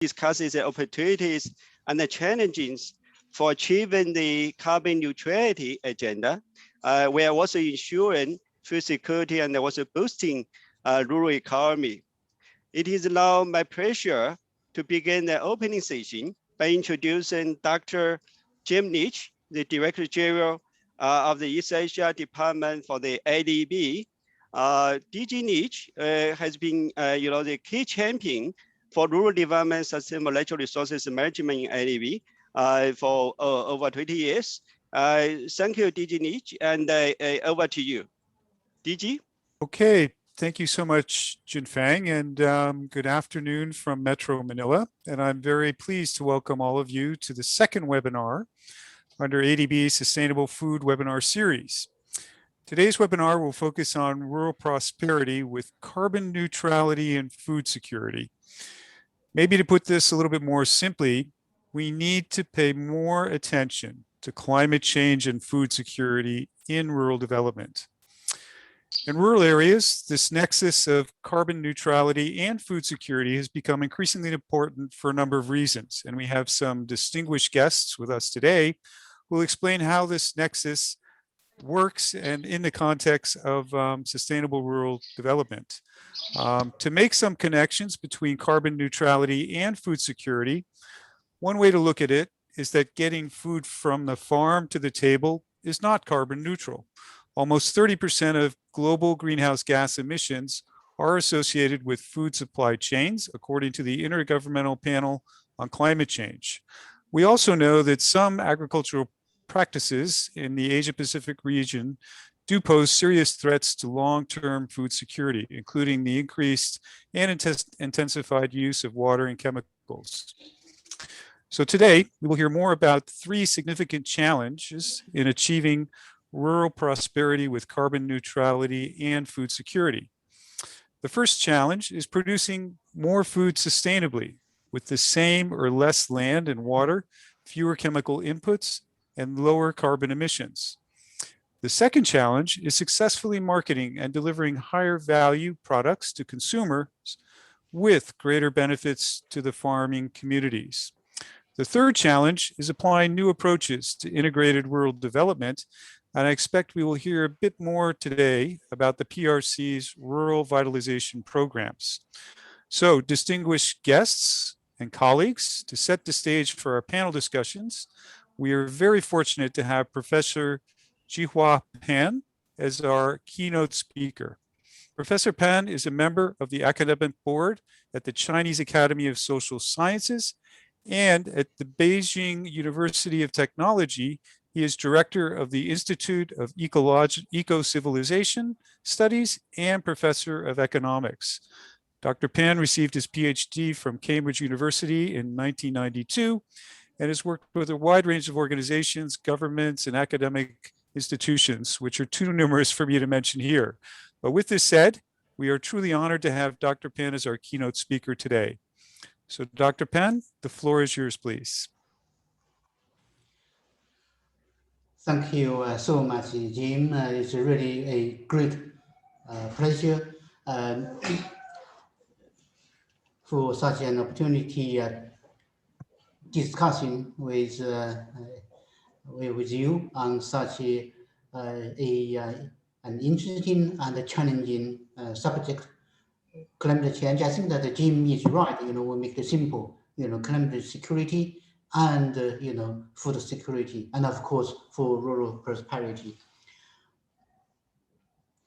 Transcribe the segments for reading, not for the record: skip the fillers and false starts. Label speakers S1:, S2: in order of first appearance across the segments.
S1: discusses the opportunities and the challenges for achieving the carbon neutrality agenda. We are also ensuring food security and also boosting rural economy. It is now my pleasure to begin the opening session by introducing Dr. Jim Leach, the Director General of the East Asia Department for the ADB. DG Leach has been, the key champion for rural development, sustainable natural resources management in ADB for over 20 years. Thank you, DG Leach, and over to you. DG?
S2: Okay, thank you so much, Jinfeng, and good afternoon from Metro Manila. And I'm very pleased to welcome all of you to the second webinar under ADB's Sustainable Food Webinar Series. Today's webinar will focus on rural prosperity with carbon neutrality and food security. Maybe to put this a little bit more simply, we need to pay more attention to climate change and food security in rural development. In rural areas, this nexus of carbon neutrality and food security has become increasingly important for a number of reasons. And we have some distinguished guests with us today who will explain how this nexus works and in the context of sustainable rural development. To make some connections between carbon neutrality and food security, one way to look at it is that getting food from the farm to the table is not carbon neutral. Almost 30% of global greenhouse gas emissions are associated with food supply chains, according to the Intergovernmental Panel on Climate Change. We also know that some agricultural practices in the Asia-Pacific region do pose serious threats to long-term food security, including the increased and intensified use of water and chemicals. So today, we will hear more about 3 significant challenges in achieving rural prosperity with carbon neutrality and food security. The first challenge is producing more food sustainably with the same or less land and water, fewer chemical inputs, and lower carbon emissions. The second challenge is successfully marketing and delivering higher value products to consumers with greater benefits to the farming communities. The third challenge is applying new approaches to integrated rural development. And I expect we will hear a bit more today about the PRC's rural vitalization programs. So, distinguished guests and colleagues, to set the stage for our panel discussions, we are very fortunate to have Professor Jihua Pan as our keynote speaker. Professor Pan is a member of the academic board at the Chinese Academy of Social Sciences and at the Beijing University of Technology. He is director of the Institute of Eco-Civilization Studies and professor of economics. Dr. Pan received his PhD from Cambridge University in 1992 and has worked with a wide range of organizations, governments, and academic institutions, which are too numerous for me to mention here. But with this said, we are truly honored to have Dr. Pan as our keynote speaker today. So Dr. Pan, the floor is yours, please.
S3: Thank you so much, Jim. It's really a great pleasure for such an opportunity discussing with you on such an interesting and challenging subject, climate change. I think that Jim is right. We make it simple. Climate security and food security, and of course for rural prosperity.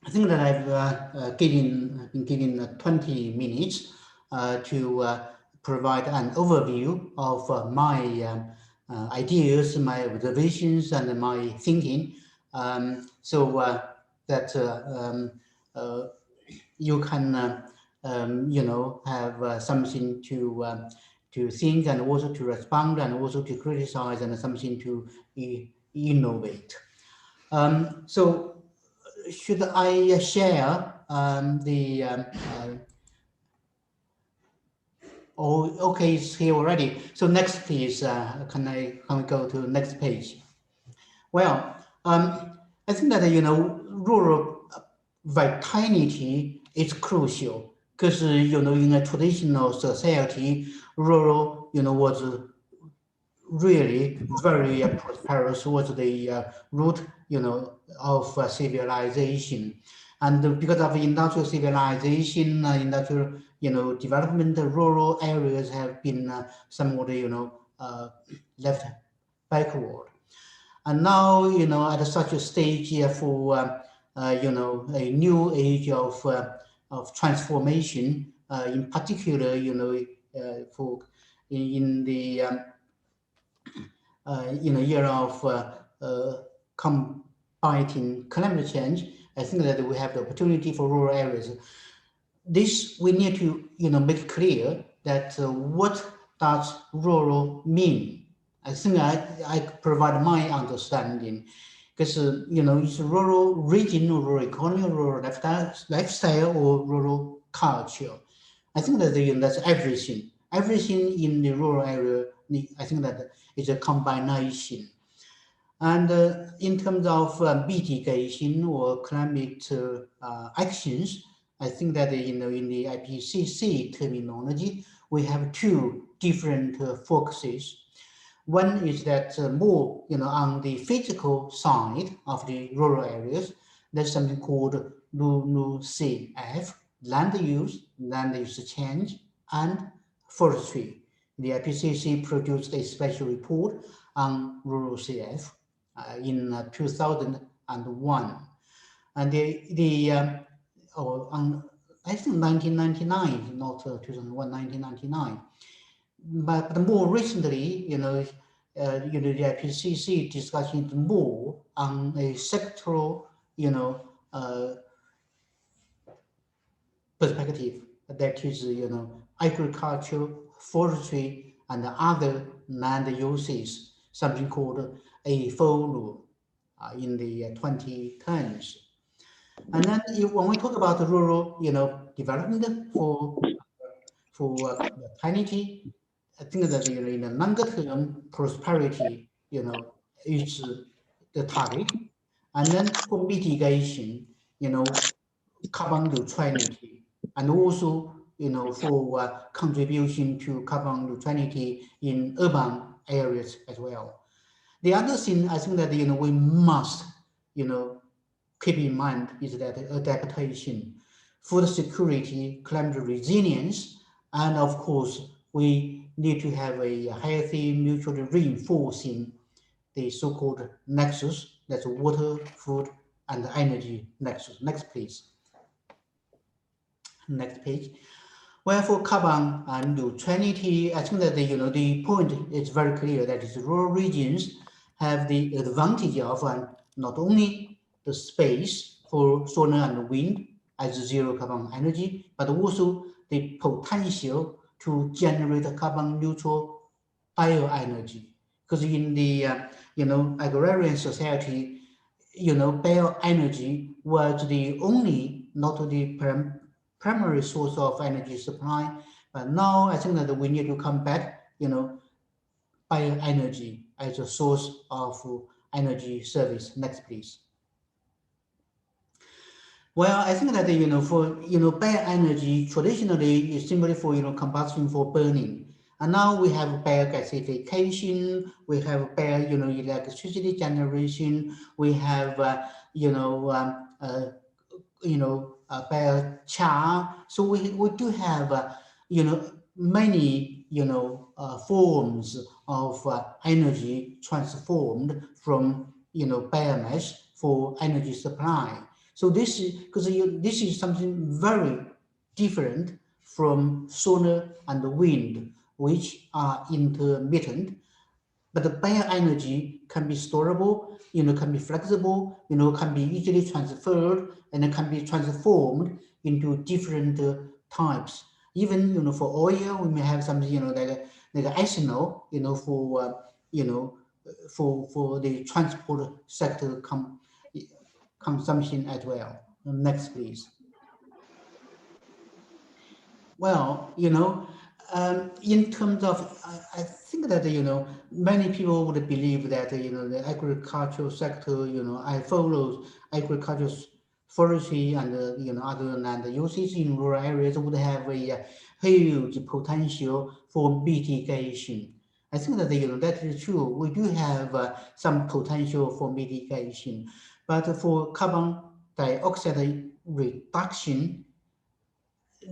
S3: I think that I've been given 20 minutes to provide an overview of my ideas, my observations, and my thinking, so that you can have something to think and also to respond and also to criticize and something to innovate. So should I share okay, it's here already. So next please, can I go to the next page? Well, I think that, rural vitality is crucial because, you know, in a traditional society, rural, you know, was really very prosperous, was the root, you know, of civilization. And because of industrial civilization, industrial, you know, development, rural areas have been somewhat, you know, left backward. And now, you know, at such a stage for, you know, a new age of transformation, in particular, you know, for in the in a year of combating climate change, I think that we have the opportunity for rural areas. This we need to, you know, make clear that what does rural mean. I think I provide my understanding, because you know, it's rural region, or rural economy, rural lifestyle, or rural culture. I think that that's everything. Everything in the rural area, I think that is a combination. And in terms of mitigation or climate actions, I think that, you know, in the IPCC terminology, we have two different focuses. One is that more, you know, on the physical side of the rural areas, there's something called LULUCF, land use change, and forestry. The IPCC produced a special report on rural CF in 2001, and I think 1999, not 2001, 1999. But more recently, you know, the IPCC discussion more on a sectoral, you know, perspective, that is, you know, agriculture, forestry, and other land uses, something called a FOLU in the 2010s. And then when we talk about the rural, you know, development for humanity, I think that, you know, in the longer term, prosperity, you know, is the target. And then for mitigation, you know, carbon neutrality, and also, you know, for contribution to carbon neutrality in urban areas as well. The other thing I think that, you know, we must, you know, keep in mind is that adaptation, food security, climate resilience, and of course, we need to have a healthy, mutually reinforcing, the so-called nexus, that's water, food, and energy nexus. Next, please. Next page. Well, for carbon neutrality, I think that the, you know, the point is very clear, that is rural regions have the advantage of not only the space for solar and wind as zero carbon energy, but also the potential to generate carbon neutral bioenergy. Because in the you know, agrarian society, you know, bioenergy was the only, not the primary source of energy supply. But now I think that we need to come back, you know, bioenergy as a source of energy service. Next, please. Well, I think that, you know, for, you know, bioenergy traditionally is simply for, you know, combustion for burning. And now we have biogasification, we have bio, you know, electricity generation, we have, you know, biochar. So we do have, you know, many, you know, forms of energy transformed from, you know, biomass for energy supply. So this is because this is something very different from solar and wind, which are intermittent. But the bioenergy can be storable, you know, can be flexible, you know, can be easily transferred, and it can be transformed into different types. Even, you know, for oil, we may have something, you know, like ethanol, you know, for you know, for the transport sector consumption as well. Next, please. Well, you know, in terms of, I think that, you know, many people would believe that, you know, the agricultural sector, you know, I follow agricultural forestry and other land uses in rural areas would have a huge potential for mitigation. I think that that is true. We do have some potential for mitigation, but for carbon dioxide reduction,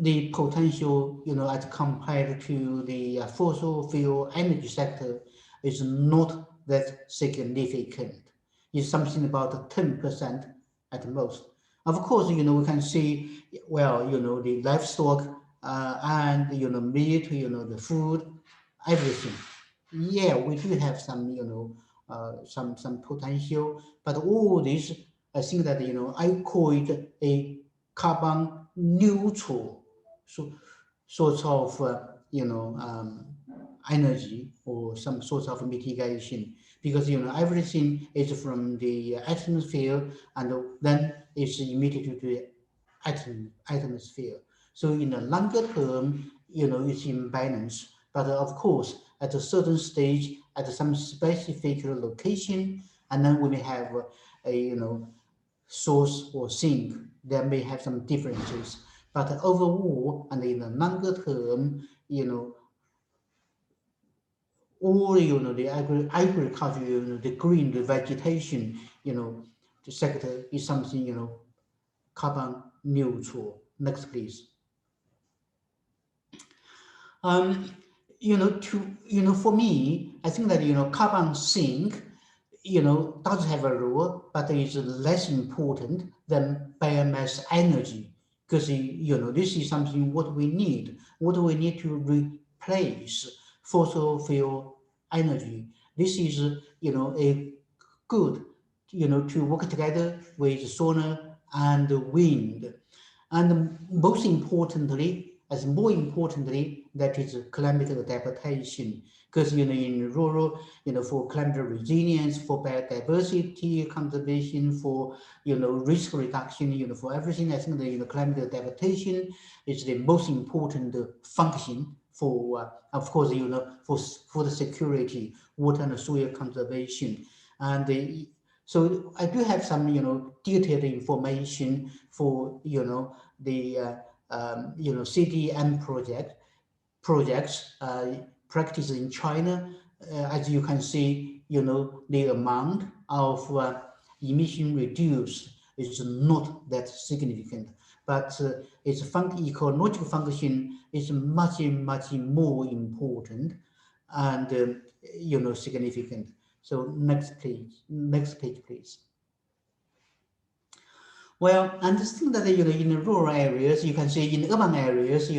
S3: the potential, as compared to the fossil fuel energy sector, is not that significant. It's something about 10% at most. Of course, we can see, well, the livestock and meat, the food, everything. Yeah, we do have some, some potential, but all this, I think that I call it a carbon neutral sort of energy or some sort of mitigation, because everything is from the atmosphere and then it's emitted to the atmosphere. So in the longer term, it's in balance. But of course, at a certain stage, at some specific location, and then we may have a source or sink, there may have some differences. But overall, and in the longer term, all the agriculture, the green, the vegetation, the sector is something carbon neutral. Next, please. For me, I think that carbon sink, does have a role, but is less important than biomass energy, because this is something what we need to replace fossil fuel energy. This is a good to work together with solar and wind, and more importantly, that is climate adaptation. Because in rural, for climate resilience, for biodiversity conservation, for risk reduction, for everything, I think the climate adaptation is the most important function for, of course, for the security, water and soil conservation. And so I do have some detailed information for the CDM projects practice in China. As you can see, the amount of emission reduced is not that significant, but its ecological function is much more important and significant. So next page, please. Well, understand that in rural areas, you can see in urban areas,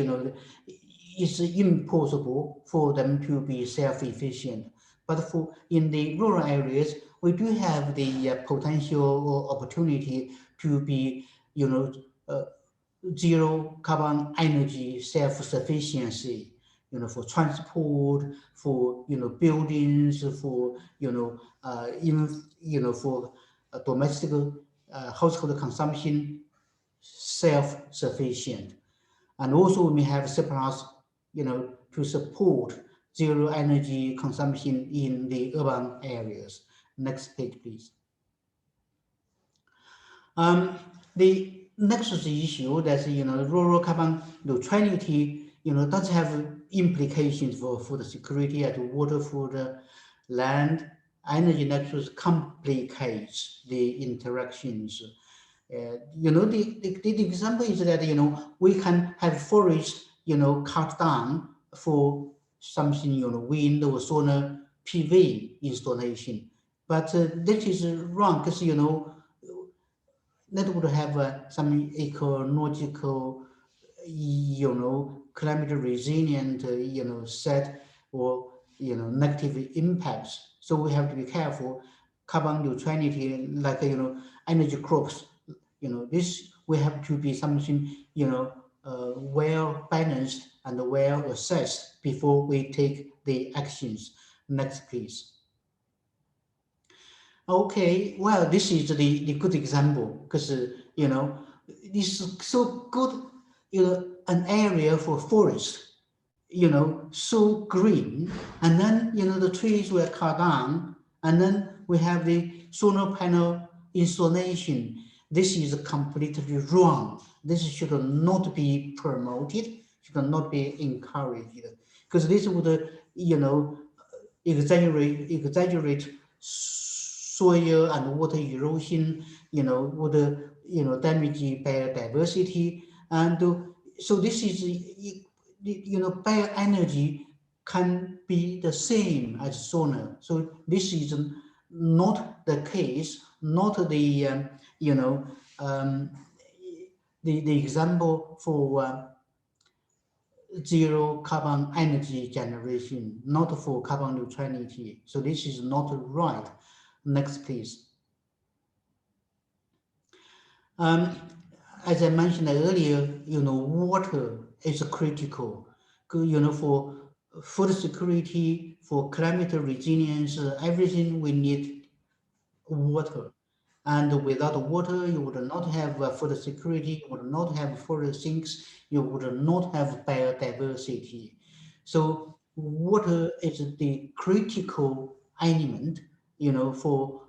S3: it's impossible for them to be self-efficient. But in the rural areas, we do have the potential or opportunity to be, zero carbon energy self-sufficiency. For transport, for buildings, for for domestic household consumption, self-sufficient, and also we have surplus, to support zero energy consumption in the urban areas. Next page, please. The next issue that's rural carbon neutrality, does have implications for food security at water, food, land. Energy nexus complicates the interactions. The example is that we can have forest cut down for something wind or solar PV installation, but that is wrong, because that would have some ecological climate resilient set or negative impacts. So we have to be careful. Carbon neutrality, like energy crops, this we have to be something well balanced and well assessed before we take the actions. Next, please. Okay, well, this is the good example, because this is so good, an area for forest, so green, and then the trees were cut down, and then we have the solar panel installation, This is completely wrong. This should not be promoted, should not be encouraged, because this would, exaggerate soil and water erosion, would, damage biodiversity. And so this is, bioenergy can be the same as solar. So this is not the case, not the, the example for zero carbon energy generation, not for carbon neutrality. So this is not right. Next, please. As I mentioned earlier, water is critical. For food security, for climate resilience, everything we need water. And without water, you would not have food security, you would not have food sinks, you would not have biodiversity. So water is the critical element, for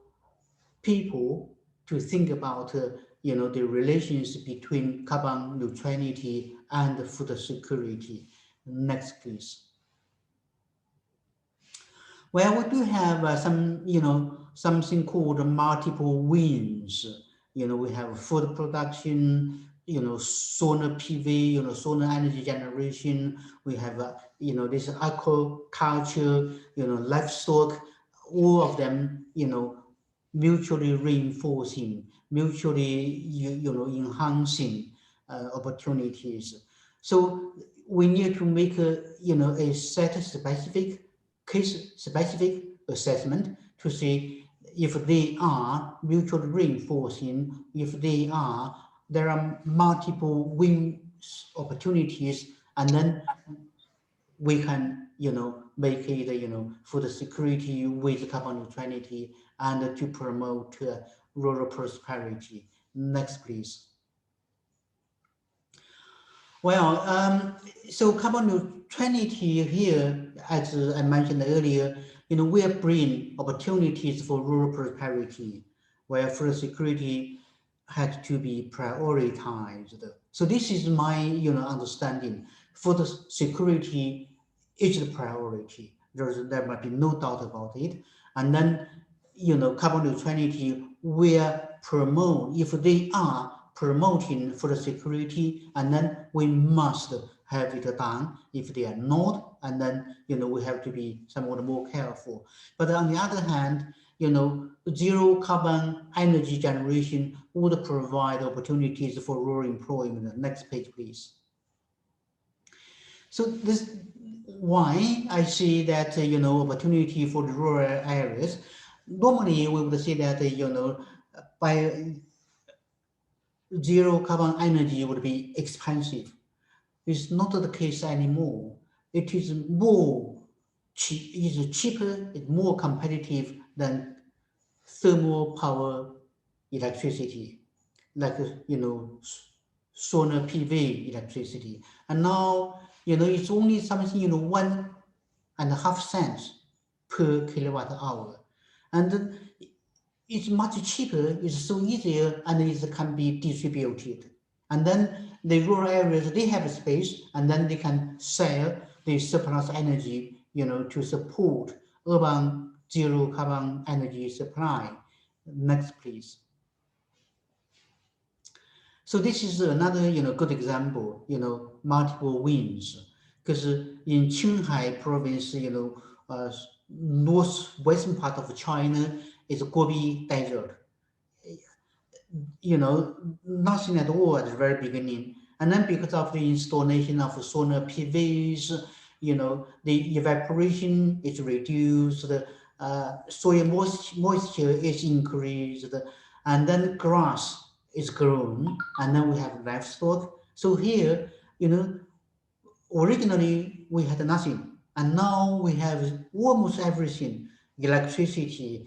S3: people to think about, the relations between carbon neutrality and food security. Next, please. Well, we do have some, something called multiple wins. We have food production, solar PV, solar energy generation. We have, this aquaculture, livestock, all of them, mutually reinforcing, mutually, enhancing opportunities. So we need to make a site-specific, case-specific assessment to see if they are mutually reinforcing, if there are multiple win opportunities, and then we can, make it, food security with carbon neutrality and to promote rural prosperity. Next, please. Well, so carbon neutrality here, as I mentioned earlier, will bring opportunities for rural prosperity, where food security had to be prioritized. So this is my, understanding. Food security is the priority. There might be no doubt about it. And then, carbon neutrality will promote, if they are promoting food security, and then we must have it done. If they are not, and then, we have to be somewhat more careful. But on the other hand, zero carbon energy generation would provide opportunities for rural employment. Next page, please. So this why I see that, opportunity for the rural areas. Normally, we would say that, by zero carbon energy would be expensive. It's not the case anymore. It is cheaper, it's more competitive than thermal power electricity, like, solar PV electricity. And now, it's only something, 1.5 cents per kilowatt hour. And it's much cheaper, it's so easier, and it can be distributed. And then the rural areas, they have space, and then they can sell the surplus energy, to support urban zero carbon energy supply. Next, please. So this is another, good example, multiple wins. Because in Qinghai province, northwestern part of China is Gobi Desert. Nothing at all at the very beginning. And then because of the installation of solar PVs, the evaporation is reduced, soil moisture is increased, and then grass is grown, and then we have livestock. So here, originally we had nothing, and now we have almost everything: electricity,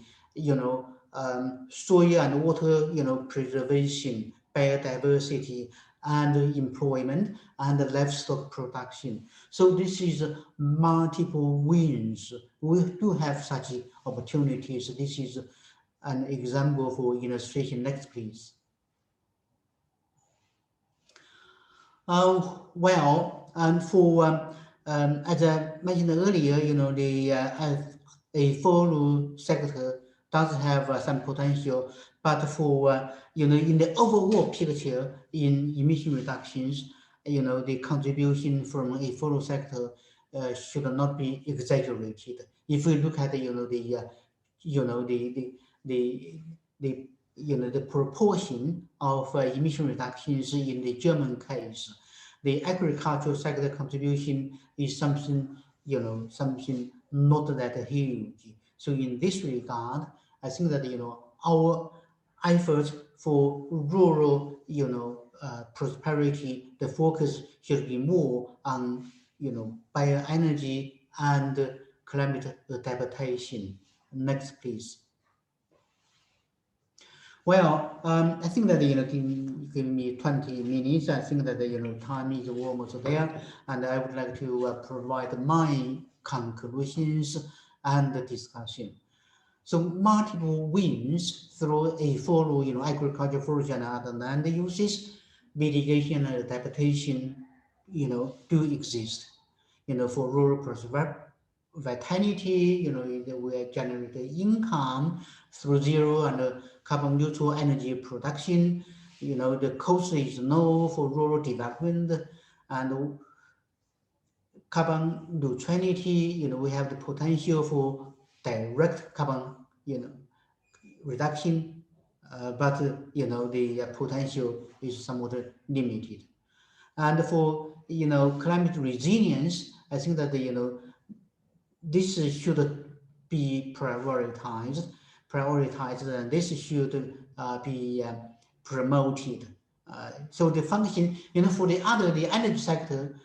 S3: soil and water, preservation, biodiversity, and employment, and livestock production. So this is multiple wins. We do have such opportunities. This is an example for illustration. Next, please. Well, and for as I mentioned earlier, the food sector does have some potential, but for in the overall picture in emission reductions, the contribution from a food sector should not be exaggerated. If we look at the proportion of emission reductions in the German case, the agricultural sector contribution is something not that huge. So in this regard, I think that our efforts for rural prosperity, the focus should be more on bioenergy and climate adaptation. Next, please. Well, I think that give me 20 minutes. I think that time is almost there, and I would like to provide my conclusions and discussion. So multiple wins through a follow agriculture forestry and other land uses, mitigation and adaptation do exist. For rural vitality, we generate income through zero and carbon neutral energy production. The cost is low for rural development, and carbon neutrality, we have the potential for direct carbon, reduction, but the potential is somewhat limited. And for climate resilience, I think that this should be prioritized, and this should be promoted. So the function, for the energy sector,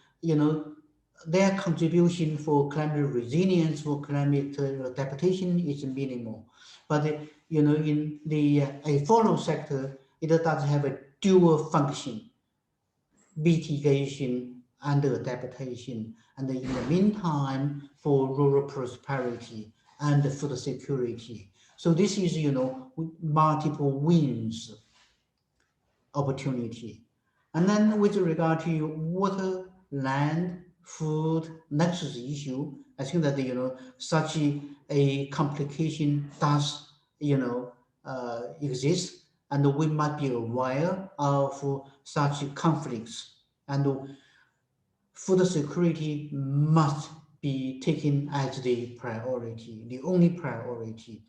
S3: their contribution for climate resilience, for climate adaptation is minimal. But in the follow sector, it does have a dual function: mitigation and adaptation, and in the meantime for rural prosperity and food security. So this is multiple wins opportunity. And then with regard to water, land, food nexus issue, I think that such a complication does exist, and we must be aware of such conflicts, and food security must be taken as the priority, the only priority.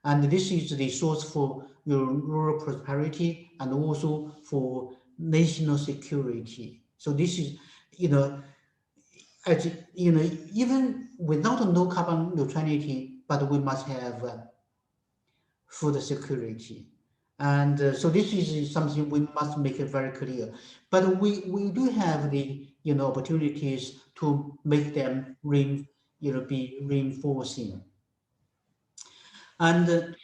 S3: And this is the source for rural prosperity and also for national security. So this is, even without no carbon neutrality, but we must have food security. And so this is something we must make it very clear. But we do have the opportunities to make them be reinforcing. And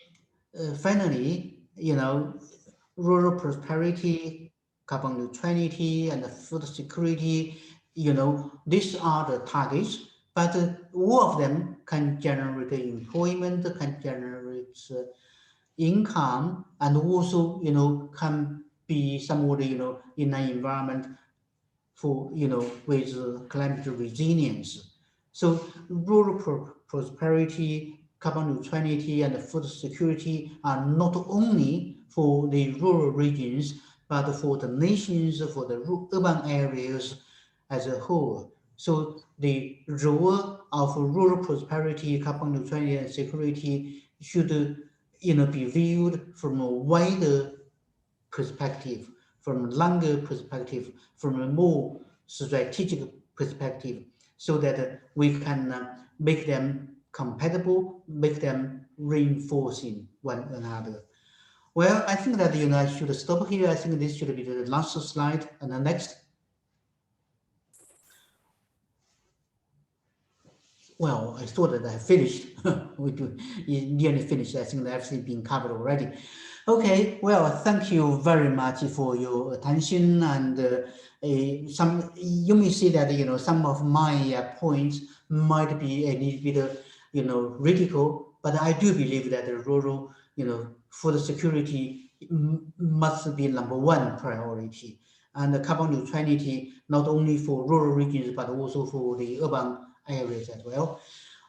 S3: finally, rural prosperity, carbon neutrality, and food security, these are the targets, but all of them can generate employment, can generate income, and also, can be somewhat, in an environment for, with climate resilience. So rural prosperity, carbon neutrality, and food security are not only for the rural regions, but for the nations, for the urban areas as a whole. So the role of rural prosperity, carbon neutrality, and security should be viewed from a wider perspective, from a longer perspective, from a more strategic perspective, so that we can make them compatible, make them reinforcing one another. Well, I think that I should stop here. I think this should be the last slide. And the next. Well, I thought that I finished. We nearly finished. I think that everything been covered already. Okay, well, thank you very much for your attention. And you may see that some of my points might be a little bit radical, but I do believe that the rural food security must be #1 priority. and the carbon neutrality not only for rural regions but also for the urban areas as well.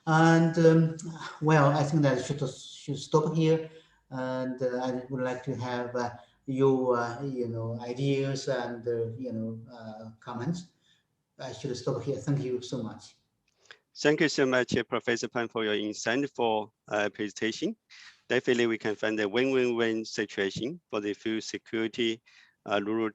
S3: And well, I think that should stop here, and I would like to have your ideas and comments. I should stop here. Thank you so much.
S1: Thank you so much, Professor Pan, for your insightful presentation. Definitely, we can find a win-win-win situation for the food security, rural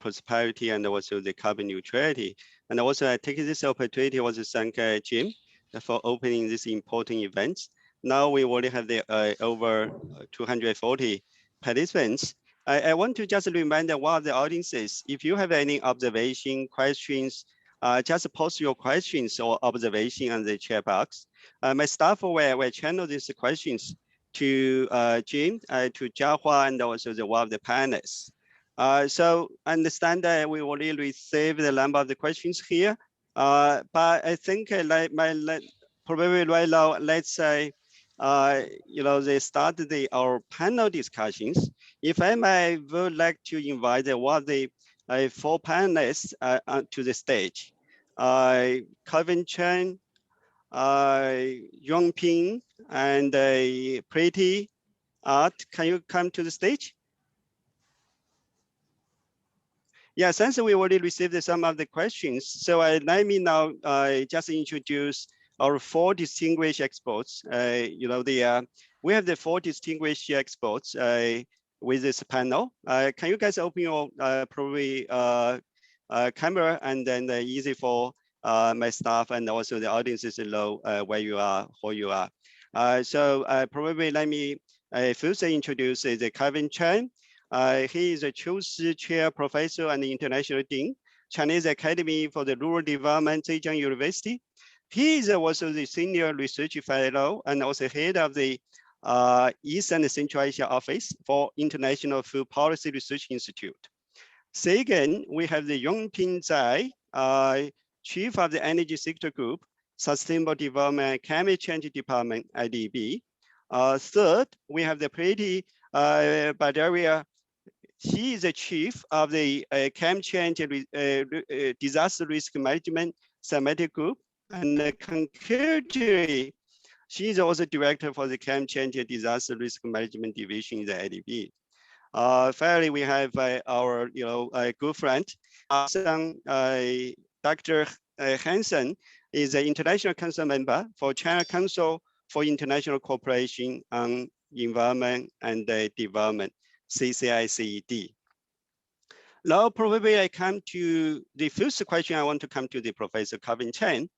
S1: prosperity, and also the carbon neutrality. And also, I take this opportunity also thank Jim for opening this important event. Now we already have the over 240 participants. I want to just remind one of the audiences, if you have any observation, questions, just post your questions or observation on the chat box. My staff will channel these questions to Jim, to Jiahua, and also one of the panelists. So I understand that we already received the number of the questions here, but I think probably right now, let's say, they started our panel discussions. If I would like to invite one of the 4 panelists to the stage. Calvin Chen, Yongping, and Pretty Art, can you come to the stage? Yeah, since we already received some of the questions, so let me now just introduce our 4 distinguished experts. We have the 4 distinguished experts with this panel. Can you guys open your probably camera, and then easy for my staff and also the audiences below where you are, who you are. So probably let me first introduce the Calvin Chen. He is a Chu Chair Professor and International Dean, Chinese Academy for the Rural Development, Zhejiang University. He is also the Senior Research Fellow and also head of the East and Central Asia Office for International Food Policy Research Institute. Second, we have the Yongping Zai, Chief of the Energy Sector Group, Sustainable Development and Climate Change Department, ADB. Third, we have the Pretty Badaria. She is the chief of the Climate Change Disaster Risk Management Thematic Group, and concurrently, she is also director for the Climate Change Disaster Risk Management Division in the ADB. Finally, we have our good friend, Dr. Hansen is an international council member for China Council for International Cooperation on Environment and Development, CCICED. Now, probably I come to the first question. I want to come to the Professor Calvin Chen.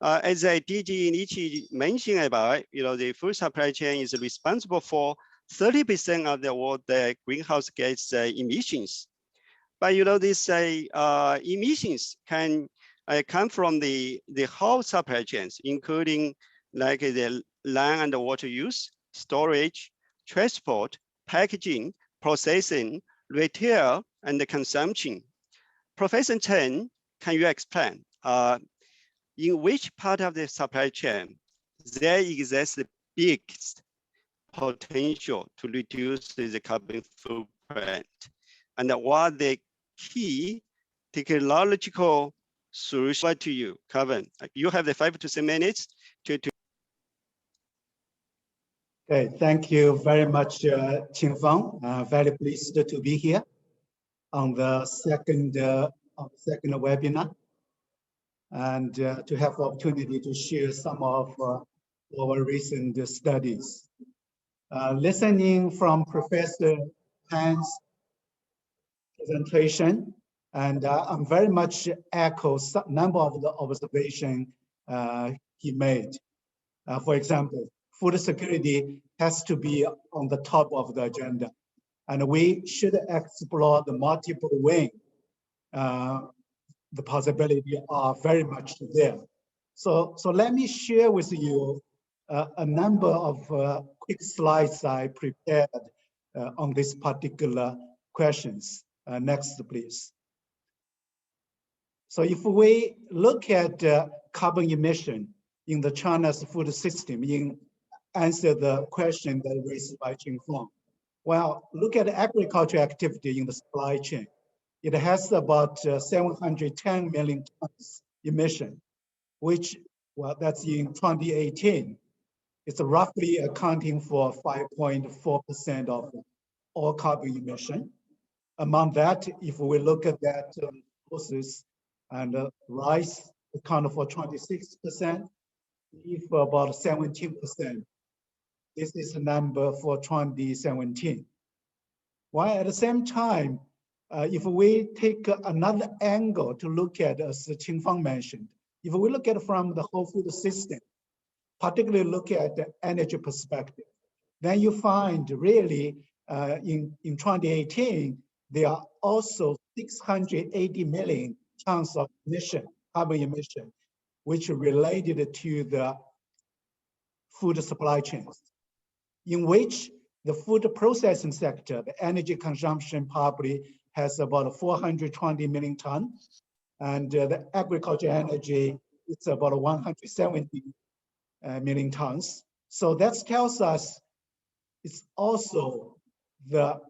S1: As DG Nichi mentioned about, the food supply chain is responsible for 30% of the world greenhouse gas emissions. But these emissions can come from the whole supply chains, including like the land and the water use, storage, transport, packaging, processing, retail, and the consumption. Professor Chen, can you explain in which part of the supply chain there exists the biggest potential to reduce the carbon footprint, and what the key technological solution to you, Calvin? You have the 5 to 6 minutes to.
S4: Okay, thank you very much, Qingfeng. Very pleased to be here on the second webinar, and to have the opportunity to share some of our recent studies. Listening from Professor Pan's presentation, and I'm very much echo some number of the observation he made. For example, food security has to be on the top of the agenda, and we should explore the multiple ways. The possibility are very much there. So let me share with you a number of quick slides I prepared on this particular questions. Next, please. So if we look at carbon emission in the China's food system, in answer the question that raised by Qingfeng, well, look at agriculture activity in the supply chain. it has about 710 million tons emission, which, well, that's in 2018. It's roughly accounting for 5.4% of all carbon emission. Among that, if we look at that process and rice account for 26%, beef about 17%. This is the number for 2017. While at the same time, if we take another angle to look at, as Qingfang mentioned, if we look at it from the whole food system, particularly look at the energy perspective, then you find really in 2018, there are also 680 million tons of emission, carbon emission, which are related to the food supply chains, in which the food processing sector, the energy consumption probably has about 420 million tons, and the agriculture energy, it's about 170 million tons. So that tells us it's also the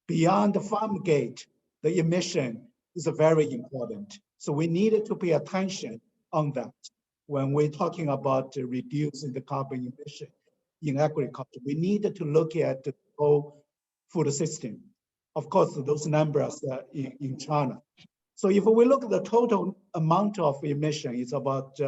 S4: beyond the farm gate, the emission is very important. So we needed to pay attention on that when we're talking about reducing the carbon emission in agriculture. We needed to look at the whole food system. Of course, those numbers are in China. So if we look at the total amount of emission, it's about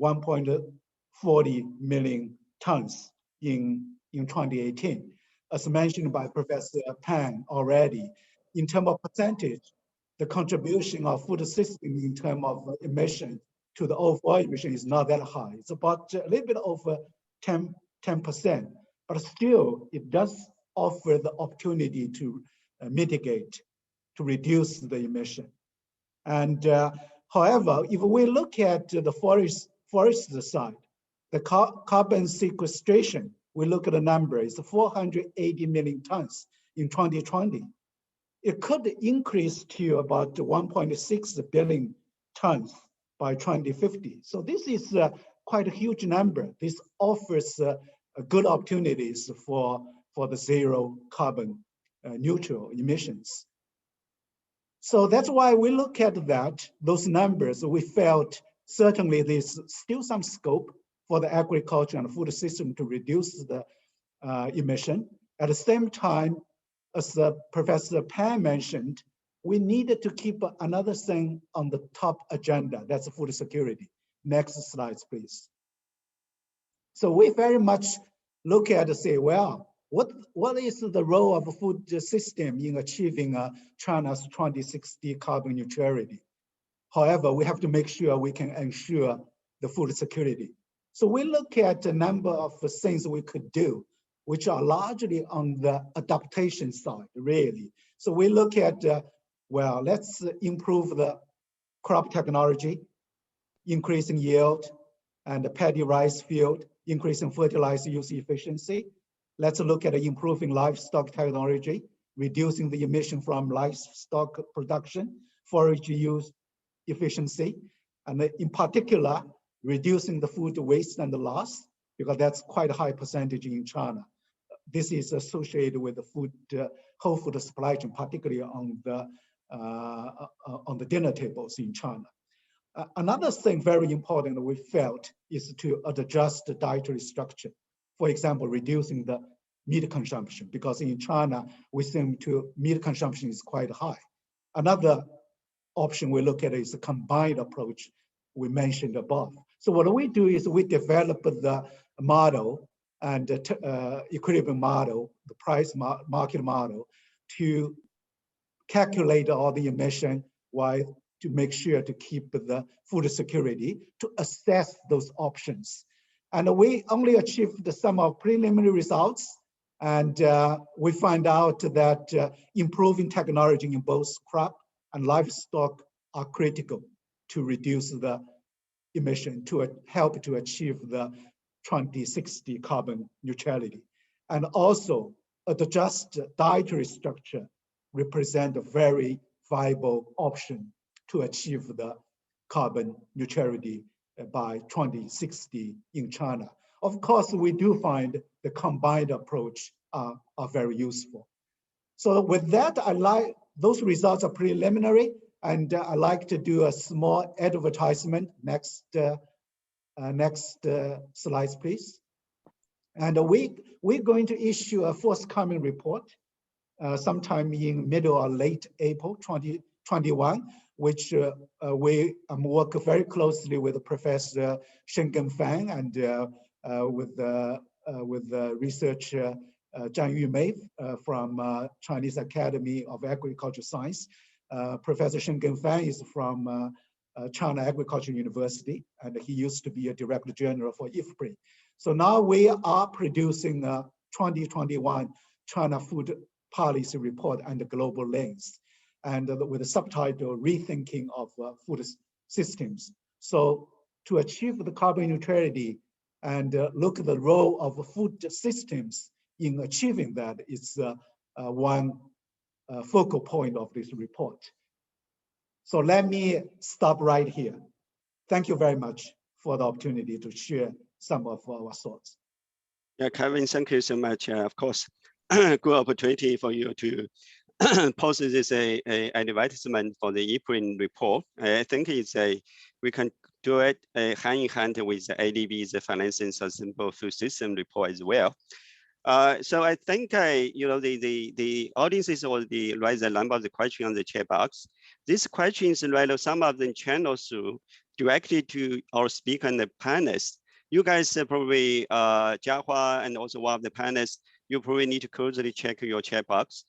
S4: 1.40 million tons in 2018. As mentioned by Professor Pan already, in terms of percentage, the contribution of food system in terms of emission to the overall emission is not that high. It's about a little bit over 10%, but still it does offer the opportunity to mitigate, to reduce the emission. And however, if we look at the forest side, the carbon sequestration, we look at the number, it's 480 million tons in 2020. It could increase to about 1.6 billion tons by 2050. So this is quite a huge number. This offers good opportunities for the zero carbon neutral emissions. So that's why we look at that, those numbers, we felt certainly there's still some scope for the agriculture and food system to reduce the emission. At the same time, as Professor Pan mentioned, we needed to keep another thing on the top agenda, that's food security. Next slides, please. So we very much look at say, well, what is the role of the food system in achieving China's 2060 carbon neutrality? However, we have to make sure we can ensure the food security. So we look at a number of things we could do, which are largely on the adaptation side, really. So we look at, well, let's improve the crop technology, increasing yield, and the paddy rice field, increasing fertilizer use efficiency. Let's look at improving livestock technology, reducing the emission from livestock production, forage use efficiency, and in particular, reducing the food waste and the loss, because that's quite a high percentage in China. This is associated with the food, whole food supply chain, particularly on the dinner tables in China. Another thing very important that we felt is to adjust the dietary structure. For example, reducing the meat consumption, because in China, we seem to meat consumption is quite high. Another option we look at is a combined approach we mentioned above. So what we do is we develop the model and equilibrium model, the price market model, to calculate all the emission while to make sure to keep the food security, to assess those options. And we only achieved some of preliminary results, and we find out that improving technology in both crop and livestock are critical to reduce the emission, to help to achieve the 2060 carbon neutrality. And also, adjust dietary structure represent a very viable option to achieve the carbon neutrality by 2060 in China. Of course, we do find the combined approach are very useful. So with that, I'd like those results are preliminary, and I'd like to do a small advertisement. Next slides, please. And we're going to issue a forthcoming report sometime in middle or late April 2021, which we work very closely with Professor Shengen Fang and with researcher Zhang Yumei from Chinese Academy of Agricultural Science. Professor Shengen Fang is from China Agricultural University, and he used to be a director general for IFPRI. So now we are producing a 2021 China Food Policy Report and the Global Lens, and with the subtitle Rethinking of Food Systems. So to achieve the carbon neutrality and look at the role of food systems in achieving that is one focal point of this report. So let me stop right here. Thank you very much for the opportunity to share some of our thoughts.
S1: Yeah, Kevin, thank you so much. Of course, good opportunity for you to post this advertisement for the IFPRI report. I think we can do it hand in hand with the ADB's Financing Sustainable Food System report as well. So I think the audience is already raised a number of the questions on the chat box. These questions, some of them channeled through directly to our speaker and the panelists. You guys probably, Jiahua and also one of the panelists, you probably need to closely check your chat box.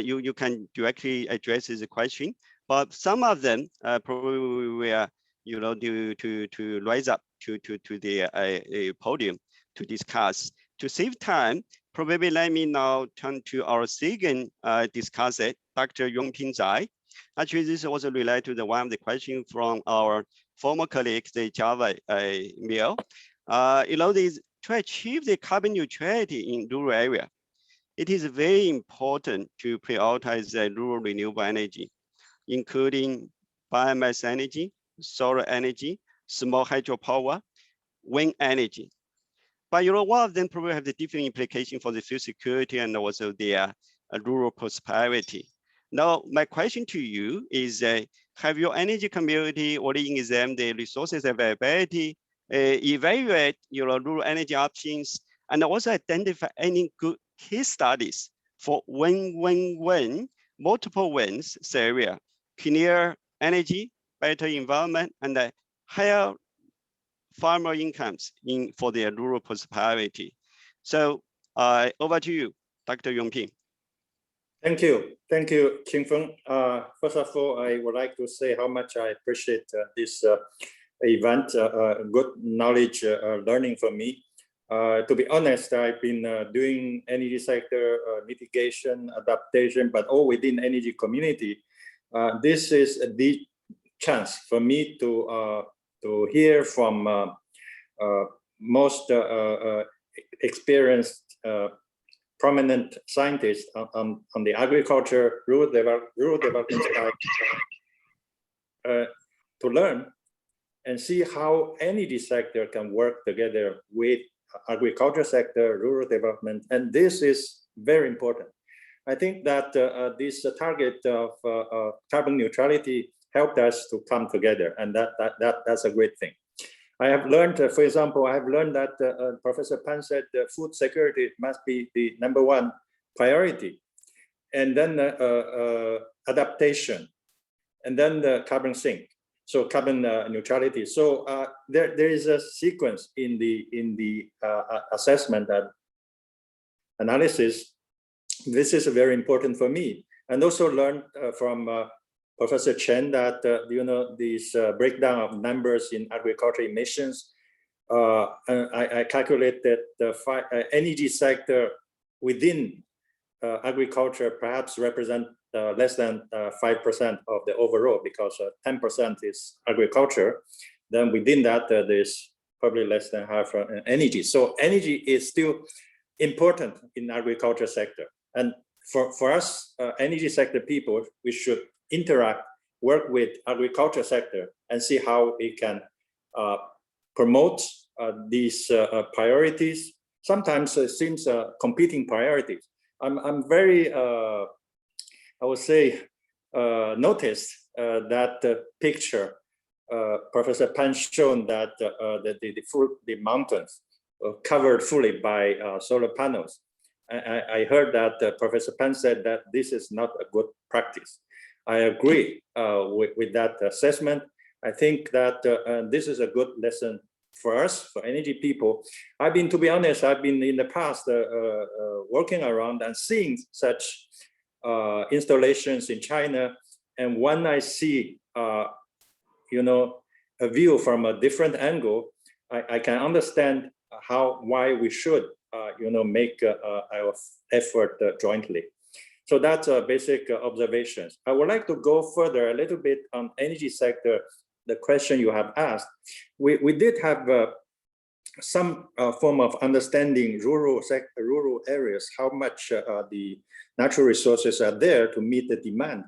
S1: You can directly address the question, but some of them probably will, to rise up to the podium to discuss. To save time, probably let me now turn to our second discussant, Dr. Yongping Zhai. Actually, this also related to one of the questions from our former colleague, the Java Mill. To achieve the carbon neutrality in rural area, it is very important to prioritize the rural renewable energy, including biomass energy, solar energy, small hydropower, wind energy. But one of them probably have the different implication for the food security and also their rural prosperity. Now, my question to you is, have your energy community already examined the resources availability, evaluate rural energy options, and also identify any good case studies for win-win-win, multiple wins scenario, cleaner energy, better environment, and higher farmer incomes for their rural prosperity? So over to you, Dr. Yongping.
S5: Thank you, Qingfeng. First of all, I would like to say how much I appreciate this event, good knowledge learning for me. To be honest, I've been doing energy sector mitigation, adaptation, but all within energy community. This is the chance for me to hear from most experienced prominent scientists on the agriculture, rural development side, to learn and see how energy sector can work together with agriculture sector, rural development, and this is very important. I think that this target of carbon neutrality helped us to come together, and that's a great thing. I have learned, for example, I have learned that Professor Pan said food security must be the #1 priority, and then adaptation, and then the carbon sink, so carbon neutrality. So there is a sequence in the assessment and analysis. This is very important for me, and also learned from Professor Chen that this breakdown of numbers in agriculture emissions. I calculated the energy sector within agriculture perhaps represent less than 5% of the overall, because 10% is agriculture. Then within that, there's probably less than half energy. So energy is still important in agriculture sector. And for us, energy sector people, we should interact, work with agriculture sector and see how we can promote these priorities. Sometimes it seems competing priorities. I'm very, I would say, noticed that picture Professor Pan shown that the mountains covered fully by solar panels. I heard that Professor Pan said that this is not a good practice. I agree with that assessment. I think that this is a good lesson for us, for energy people. To be honest, I've been in the past working around and seeing such installations in China. And when I see, you know, a view from a different angle, I can understand why we should, you know, make our effort jointly. So that's basic observations. I would like to go further a little bit on energy sector. The question you have asked, we did have some form of understanding rural areas, how much the natural resources are there to meet the demand.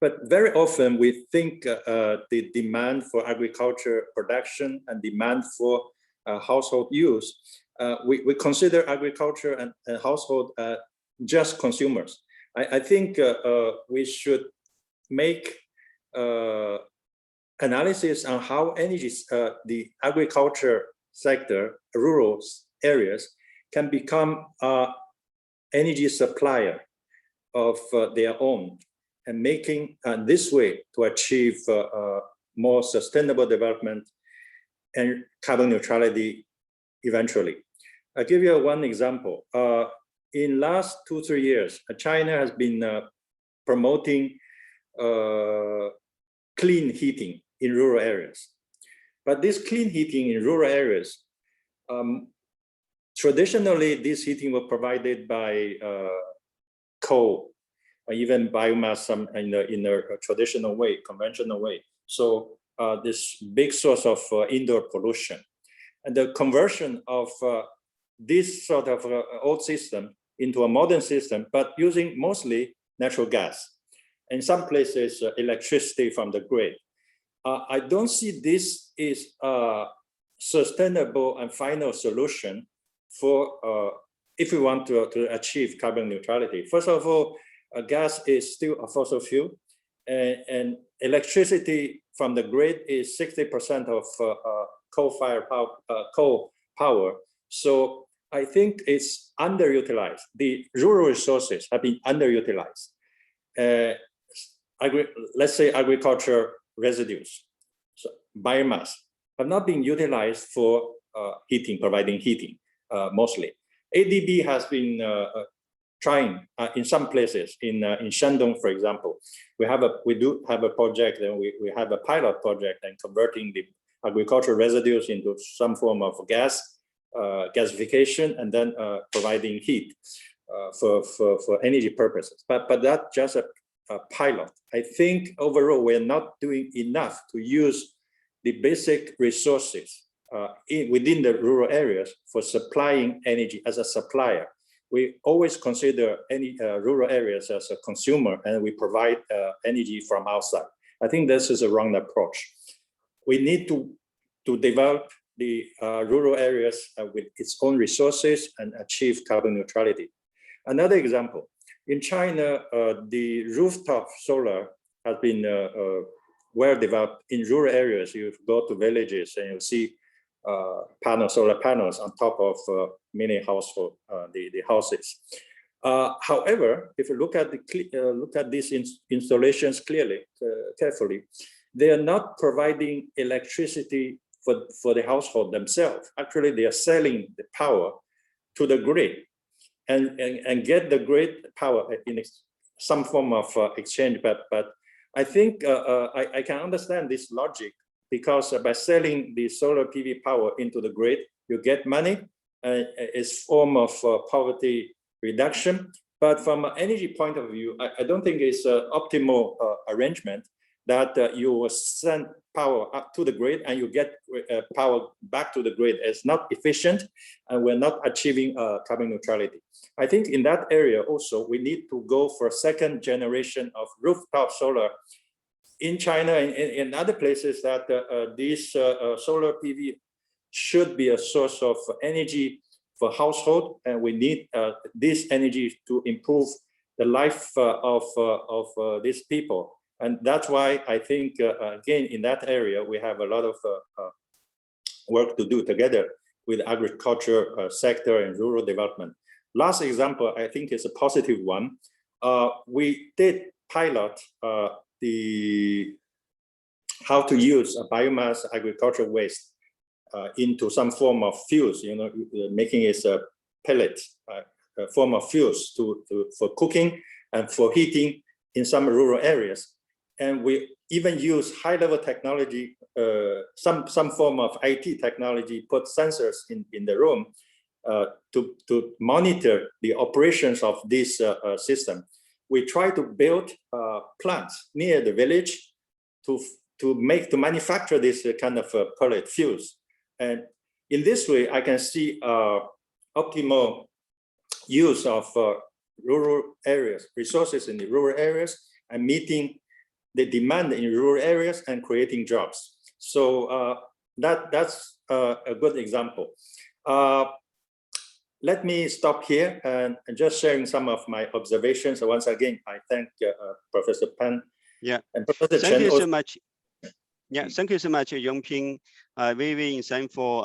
S5: But very often we think the demand for agriculture production and demand for household use, we consider agriculture and household just consumers. I think we should make analysis on how energy, the agriculture sector, rural areas can become energy supplier of their own, and making this way to achieve more sustainable development and carbon neutrality eventually. I'll give you one example. In last 2-3 years, China has been promoting clean heating in rural areas. But this clean heating in rural areas, traditionally, this heating was provided by coal, or even biomass in a traditional way, conventional way. So this big source of indoor pollution. And the conversion of this sort of old system into a modern system, but using mostly natural gas. In some places, electricity from the grid. I don't see this is a sustainable and final solution for if we want to achieve carbon neutrality. First of all, gas is still a fossil fuel, and electricity from the grid is 60% of coal-fired power. So I think it's underutilized. The rural resources have been underutilized. Let's say agriculture residues, so biomass, have not been utilized for heating, providing heating mostly. ADB has been trying in some places, in Shandong, for example. We do have a project, and we have a pilot project and converting the agricultural residues into some form of gasification, and then providing heat for energy purposes. But that's just a pilot. I think overall we're not doing enough to use the basic resources within the rural areas for supplying energy as a supplier. We always consider any rural areas as a consumer, and we provide energy from outside. I think this is a wrong approach. We need to develop the rural areas with its own resources and achieve carbon neutrality. Another example, in China, the rooftop solar has been well developed in rural areas. You go to villages and you see solar panels on top of many household, the houses. However, if you look at these installations carefully, they are not providing electricity for the household themselves. Actually, they are selling the power to the grid and get the grid power in some form of exchange. But I think I can understand this logic, because by selling the solar PV power into the grid, you get money. It's form of poverty reduction. But from an energy point of view, I don't think it's an optimal arrangement that you will send power up to the grid and you get power back to the grid. It's not efficient, and we're not achieving carbon neutrality. I think in that area also, we need to go for a second generation of rooftop solar. In China and in other places, that this solar PV should be a source of energy for household, and we need this energy to improve the life of these people. And that's why I think, again, in that area, we have a lot of work to do together with agriculture sector and rural development. Last example, I think, is a positive one. We did pilot how to use a biomass agricultural waste into some form of fuels, making it a pellet, a form of fuels for cooking and for heating in some rural areas. And we even use high-level technology, some form of IT technology, put sensors in the room to monitor the operations of this system. We try to build plants near the village to manufacture this kind of pellet fuels. And in this way, I can see optimal use of rural areas, resources in the rural areas, and meeting the demand in rural areas and creating jobs. So that's a good example. Let me stop here and just sharing some of my observations. So once again, I thank Professor Pan.
S1: Yeah,
S5: and Professor
S1: thank
S5: Chen
S1: you so much. Yeah, thank you so much, Yongping. Very insightful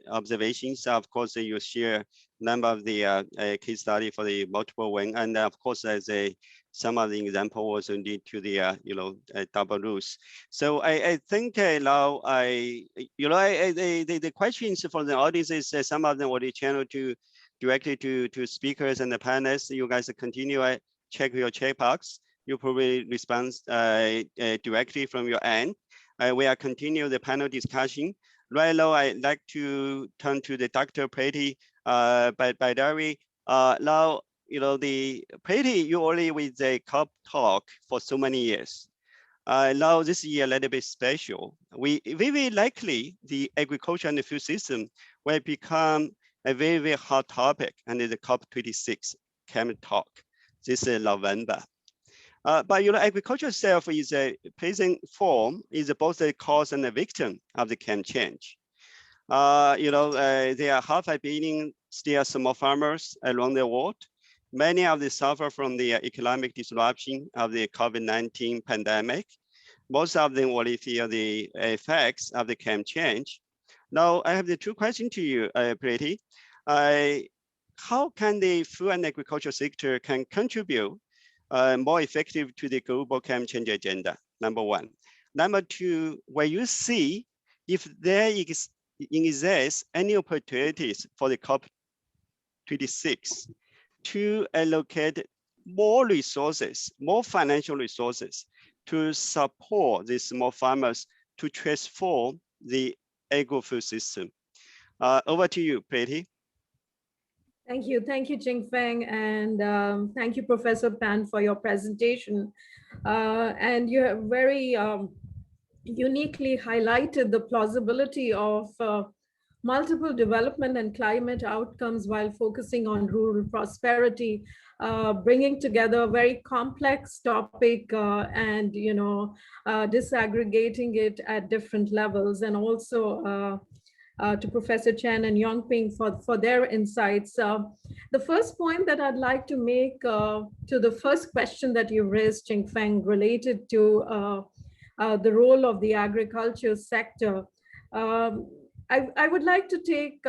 S1: observations. Of course, you share a number of the case study for the multiple wing, and of course, as some of the example also lead to the double rules. So I think now the questions from the audience is some of them already channeled directly to speakers and the panelists. You guys continue. Check your checkbox. You probably respond directly from your end. We are continuing the panel discussion. Right now, I'd like to turn to the Dr. Pretty Baidari. Now, the Pretty, you already with the COP talk for so many years. Now this year a little bit special. We very likely the agriculture and the food system will become a very, very hot topic under the COP26 climate talk. This is November. But agriculture itself is a present form, is both the cause and the victim of the climate change. There are 500 million still small farmers around the world. Many of them suffer from the economic disruption of the COVID-19 pandemic. Most of them already feel the effects of the climate change. Now, I have the two questions to you, Pretty. How can the food and agriculture sector can contribute more effective to the global climate change agenda, number one. Number two, where you see if there exists any opportunities for the COP26 to allocate more resources, more financial resources to support the small farmers to transform the agri-food system. Over to you, Pretty.
S6: Thank you, Jingfeng, and thank you, Professor Pan, for your presentation. And you have very uniquely highlighted the plausibility of multiple development and climate outcomes while focusing on rural prosperity, bringing together a very complex topic and disaggregating it at different levels, and also to Professor Chen and Yongping for their insights. The first point that I'd like to make to the first question that you raised, Jingfeng, related to the role of the agriculture sector. I would like to take,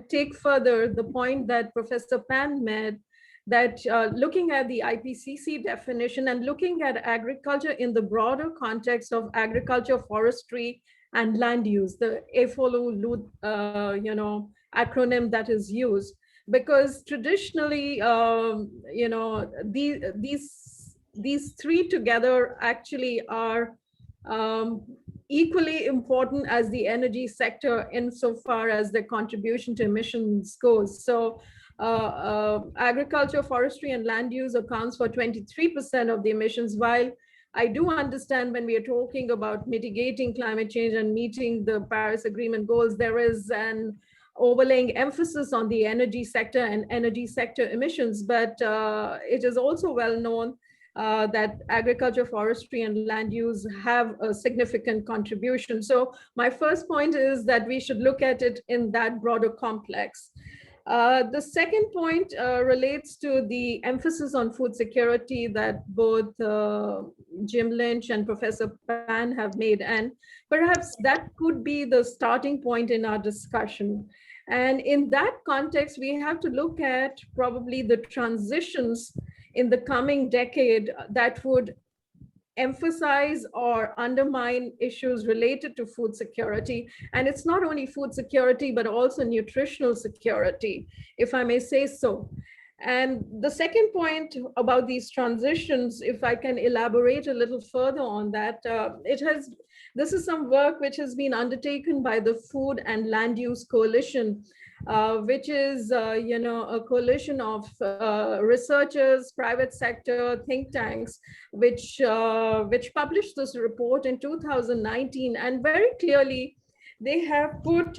S6: take further the point that Professor Pan made, that looking at the IPCC definition and looking at agriculture in the broader context of agriculture, forestry, and land use, the AFOLU, acronym that is used, because traditionally, these three together actually are equally important as the energy sector insofar as the contribution to emissions goes. So agriculture, forestry, and land use accounts for 23% of the emissions, while I do understand when we are talking about mitigating climate change and meeting the Paris Agreement goals, there is an overlaying emphasis on the energy sector and energy sector emissions, but it is also well known that agriculture, forestry, and land use have a significant contribution. So my first point is that we should look at it in that broader complex. The second point relates to the emphasis on food security that both Jim Lynch and Professor Pan have made. And perhaps that could be the starting point in our discussion. And in that context, we have to look at probably the transitions in the coming decade that would emphasize or undermine issues related to food security. And it's not only food security, but also nutritional security, if I may say so. And the second point about these transitions, if I can elaborate a little further on that, this is some work which has been undertaken by the Food and Land Use Coalition, which is a coalition of researchers, private sector, think tanks, which published this report in 2019. And very clearly, they have put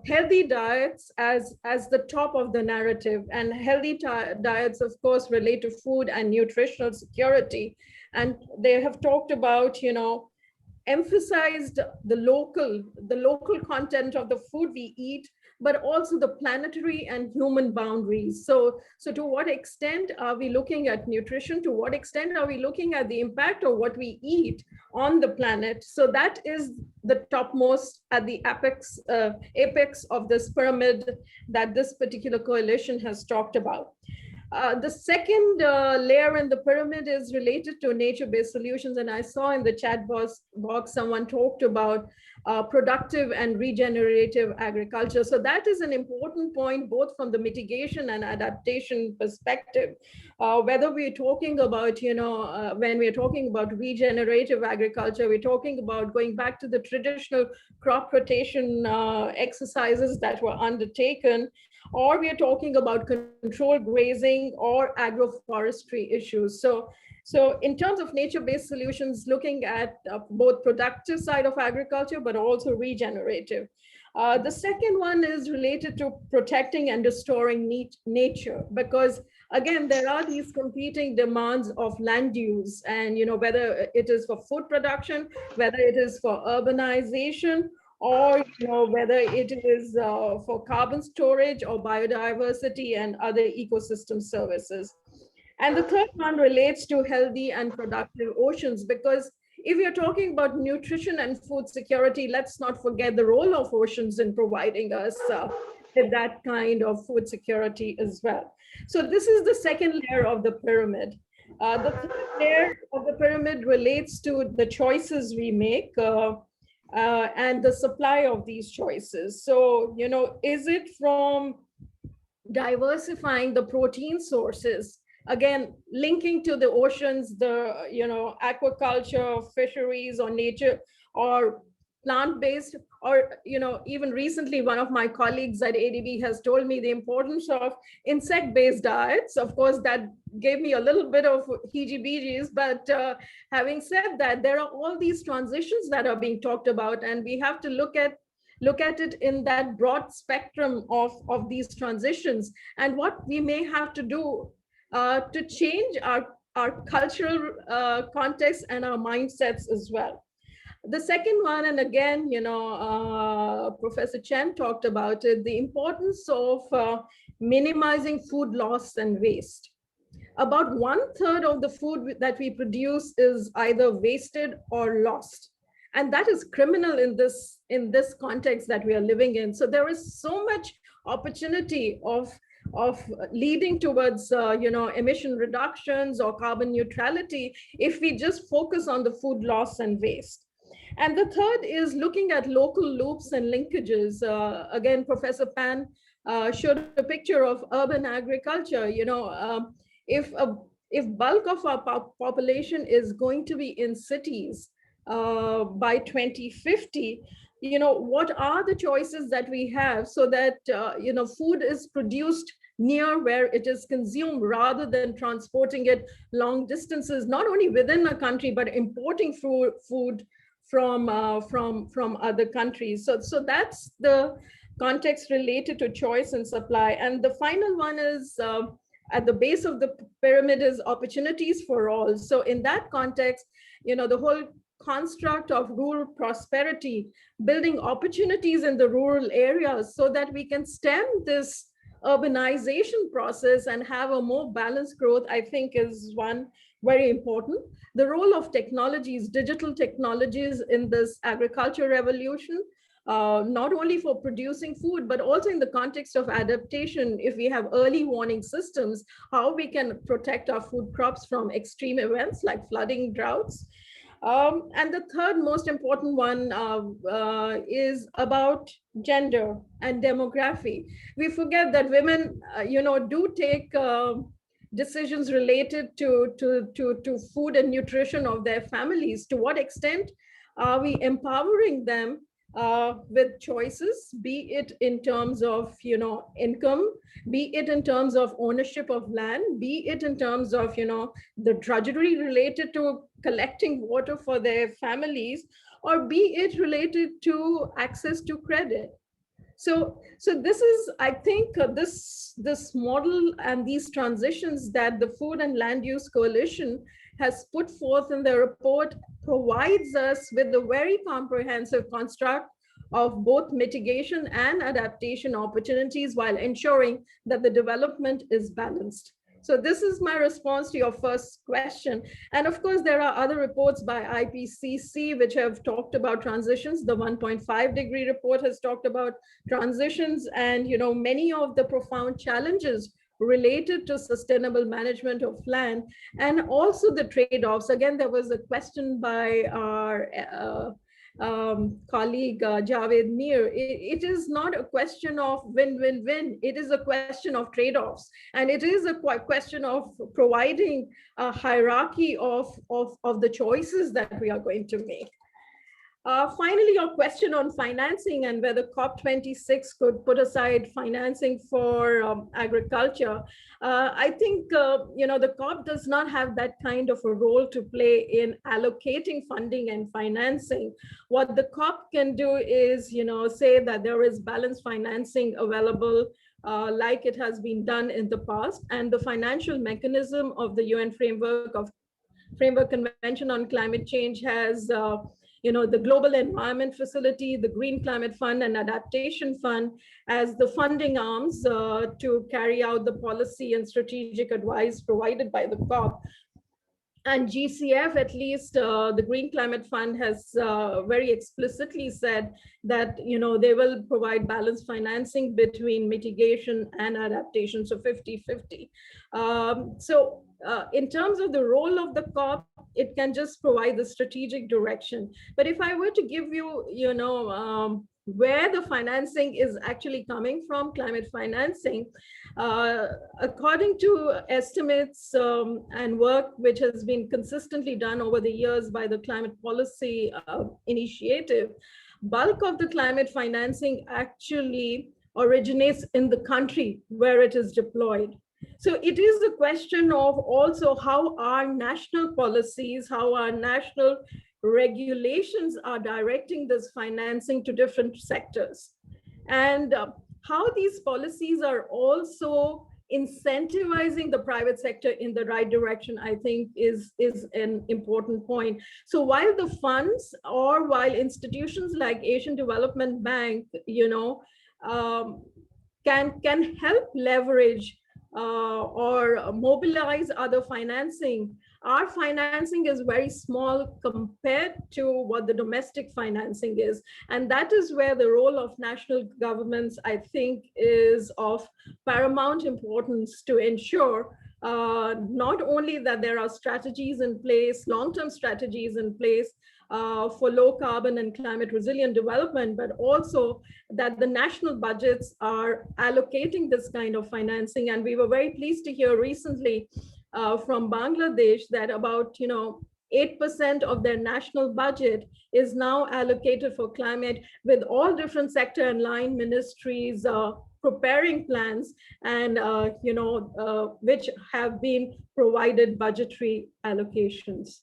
S6: healthy diets as the top of the narrative. And healthy diets, of course, relate to food and nutritional security. And they have talked about, emphasized the local content of the food we eat, but also the planetary and human boundaries. So to what extent are we looking at nutrition? To what extent are we looking at the impact of what we eat on the planet? So that is the topmost at the apex of this pyramid that this particular coalition has talked about. The second layer in the pyramid is related to nature-based solutions. And I saw in the chat box someone talked about productive and regenerative agriculture. So that is an important point, both from the mitigation and adaptation perspective. Whether we're talking about, when we're talking about regenerative agriculture, we're talking about going back to the traditional crop rotation exercises that were undertaken, or we are talking about controlled grazing or agroforestry issues. So in terms of nature-based solutions, looking at both productive side of agriculture, but also regenerative. The second one is related to protecting and restoring nature, because again, there are these competing demands of land use, and whether it is for food production, whether it is for urbanization, or whether it is for carbon storage or biodiversity and other ecosystem services. And the third one relates to healthy and productive oceans, because if you're talking about nutrition and food security, let's not forget the role of oceans in providing us with that kind of food security as well. So this is the second layer of the pyramid. The third layer of the pyramid relates to the choices we make and the supply of these choices. So, is it from diversifying the protein sources, again, linking to the oceans, the, aquaculture, fisheries, or nature, or plant-based, or, even recently, one of my colleagues at ADB has told me the importance of insect-based diets. Of course, that gave me a little bit of heebie-jeebies, but having said that, there are all these transitions that are being talked about, and we have to look at it in that broad spectrum of these transitions, and what we may have to do to change our cultural context and our mindsets as well. The second one, and again, Professor Chen talked about it, the importance of minimizing food loss and waste. About 1/3 of the food that we produce is either wasted or lost. And that is criminal in this context that we are living in. So there is so much opportunity of leading towards emission reductions or carbon neutrality if we just focus on the food loss and waste. And the third is looking at local loops and linkages. Again, Professor Pan showed a picture of urban agriculture. If bulk of our population is going to be in cities by 2050, what are the choices that we have so that food is produced near where it is consumed, rather than transporting it long distances, not only within a country, but importing food from other countries. So that's the context related to choice and supply. And the final one is at the base of the pyramid is opportunities for all. So in that context, the whole construct of rural prosperity, building opportunities in the rural areas so that we can stem this urbanization process and have a more balanced growth, I think is one very important. The role of technologies, digital technologies in this agriculture revolution, not only for producing food, but also in the context of adaptation. If we have early warning systems, how we can protect our food crops from extreme events like flooding, droughts. And the third most important one is about gender and demography. We forget that women, do take decisions related to food and nutrition of their families. To what extent are we empowering them with choices, be it in terms of income, be it in terms of ownership of land, be it in terms of the drudgery related to collecting water for their families, or be it related to access to credit. So this is, I think, this model and these transitions that the Food and Land Use Coalition has put forth in the report provides us with a very comprehensive construct of both mitigation and adaptation opportunities while ensuring that the development is balanced. So this is my response to your first question. And of course, there are other reports by IPCC which have talked about transitions. The 1.5-degree report has talked about transitions and many of the profound challenges related to sustainable management of land and also the trade-offs. Again, there was a question by our colleague Javed Mir. It is not a question of win-win-win. It is a question of trade-offs, and it is a question of providing a hierarchy of the choices that we are going to make. Finally, your question on financing and whether COP26 could put aside financing for agriculture. I think, the COP does not have that kind of a role to play in allocating funding and financing. What the COP can do is, say that there is balanced financing available like it has been done in the past. And the financial mechanism of the UN Framework Convention on Climate Change has the Global Environment Facility, the Green Climate Fund, and Adaptation Fund as the funding arms to carry out the policy and strategic advice provided by the COP. And GCF, at least the Green Climate Fund, has very explicitly said that they will provide balanced financing between mitigation and adaptation, so 50-50. In terms of the role of the COP, it can just provide the strategic direction. But if I were to give you, where the financing is actually coming from, climate financing, according to estimates and work which has been consistently done over the years by the Climate Policy Initiative, bulk of the climate financing actually originates in the country where it is deployed. So it is a question of also how our national policies, how our national regulations are directing this financing to different sectors, and how these policies are also incentivizing the private sector in the right direction, I think is an important point. So while the funds or while institutions like Asian Development Bank, can help leverage or mobilize other financing, our financing is very small compared to what the domestic financing is. And that is where the role of national governments, I think, is of paramount importance to ensure not only that there are strategies in place, long-term strategies in place for low carbon and climate resilient development, but also that the national budgets are allocating this kind of financing. And we were very pleased to hear recently from Bangladesh that about 8% of their national budget is now allocated for climate, with all different sector and line ministries preparing plans and which have been provided budgetary allocations.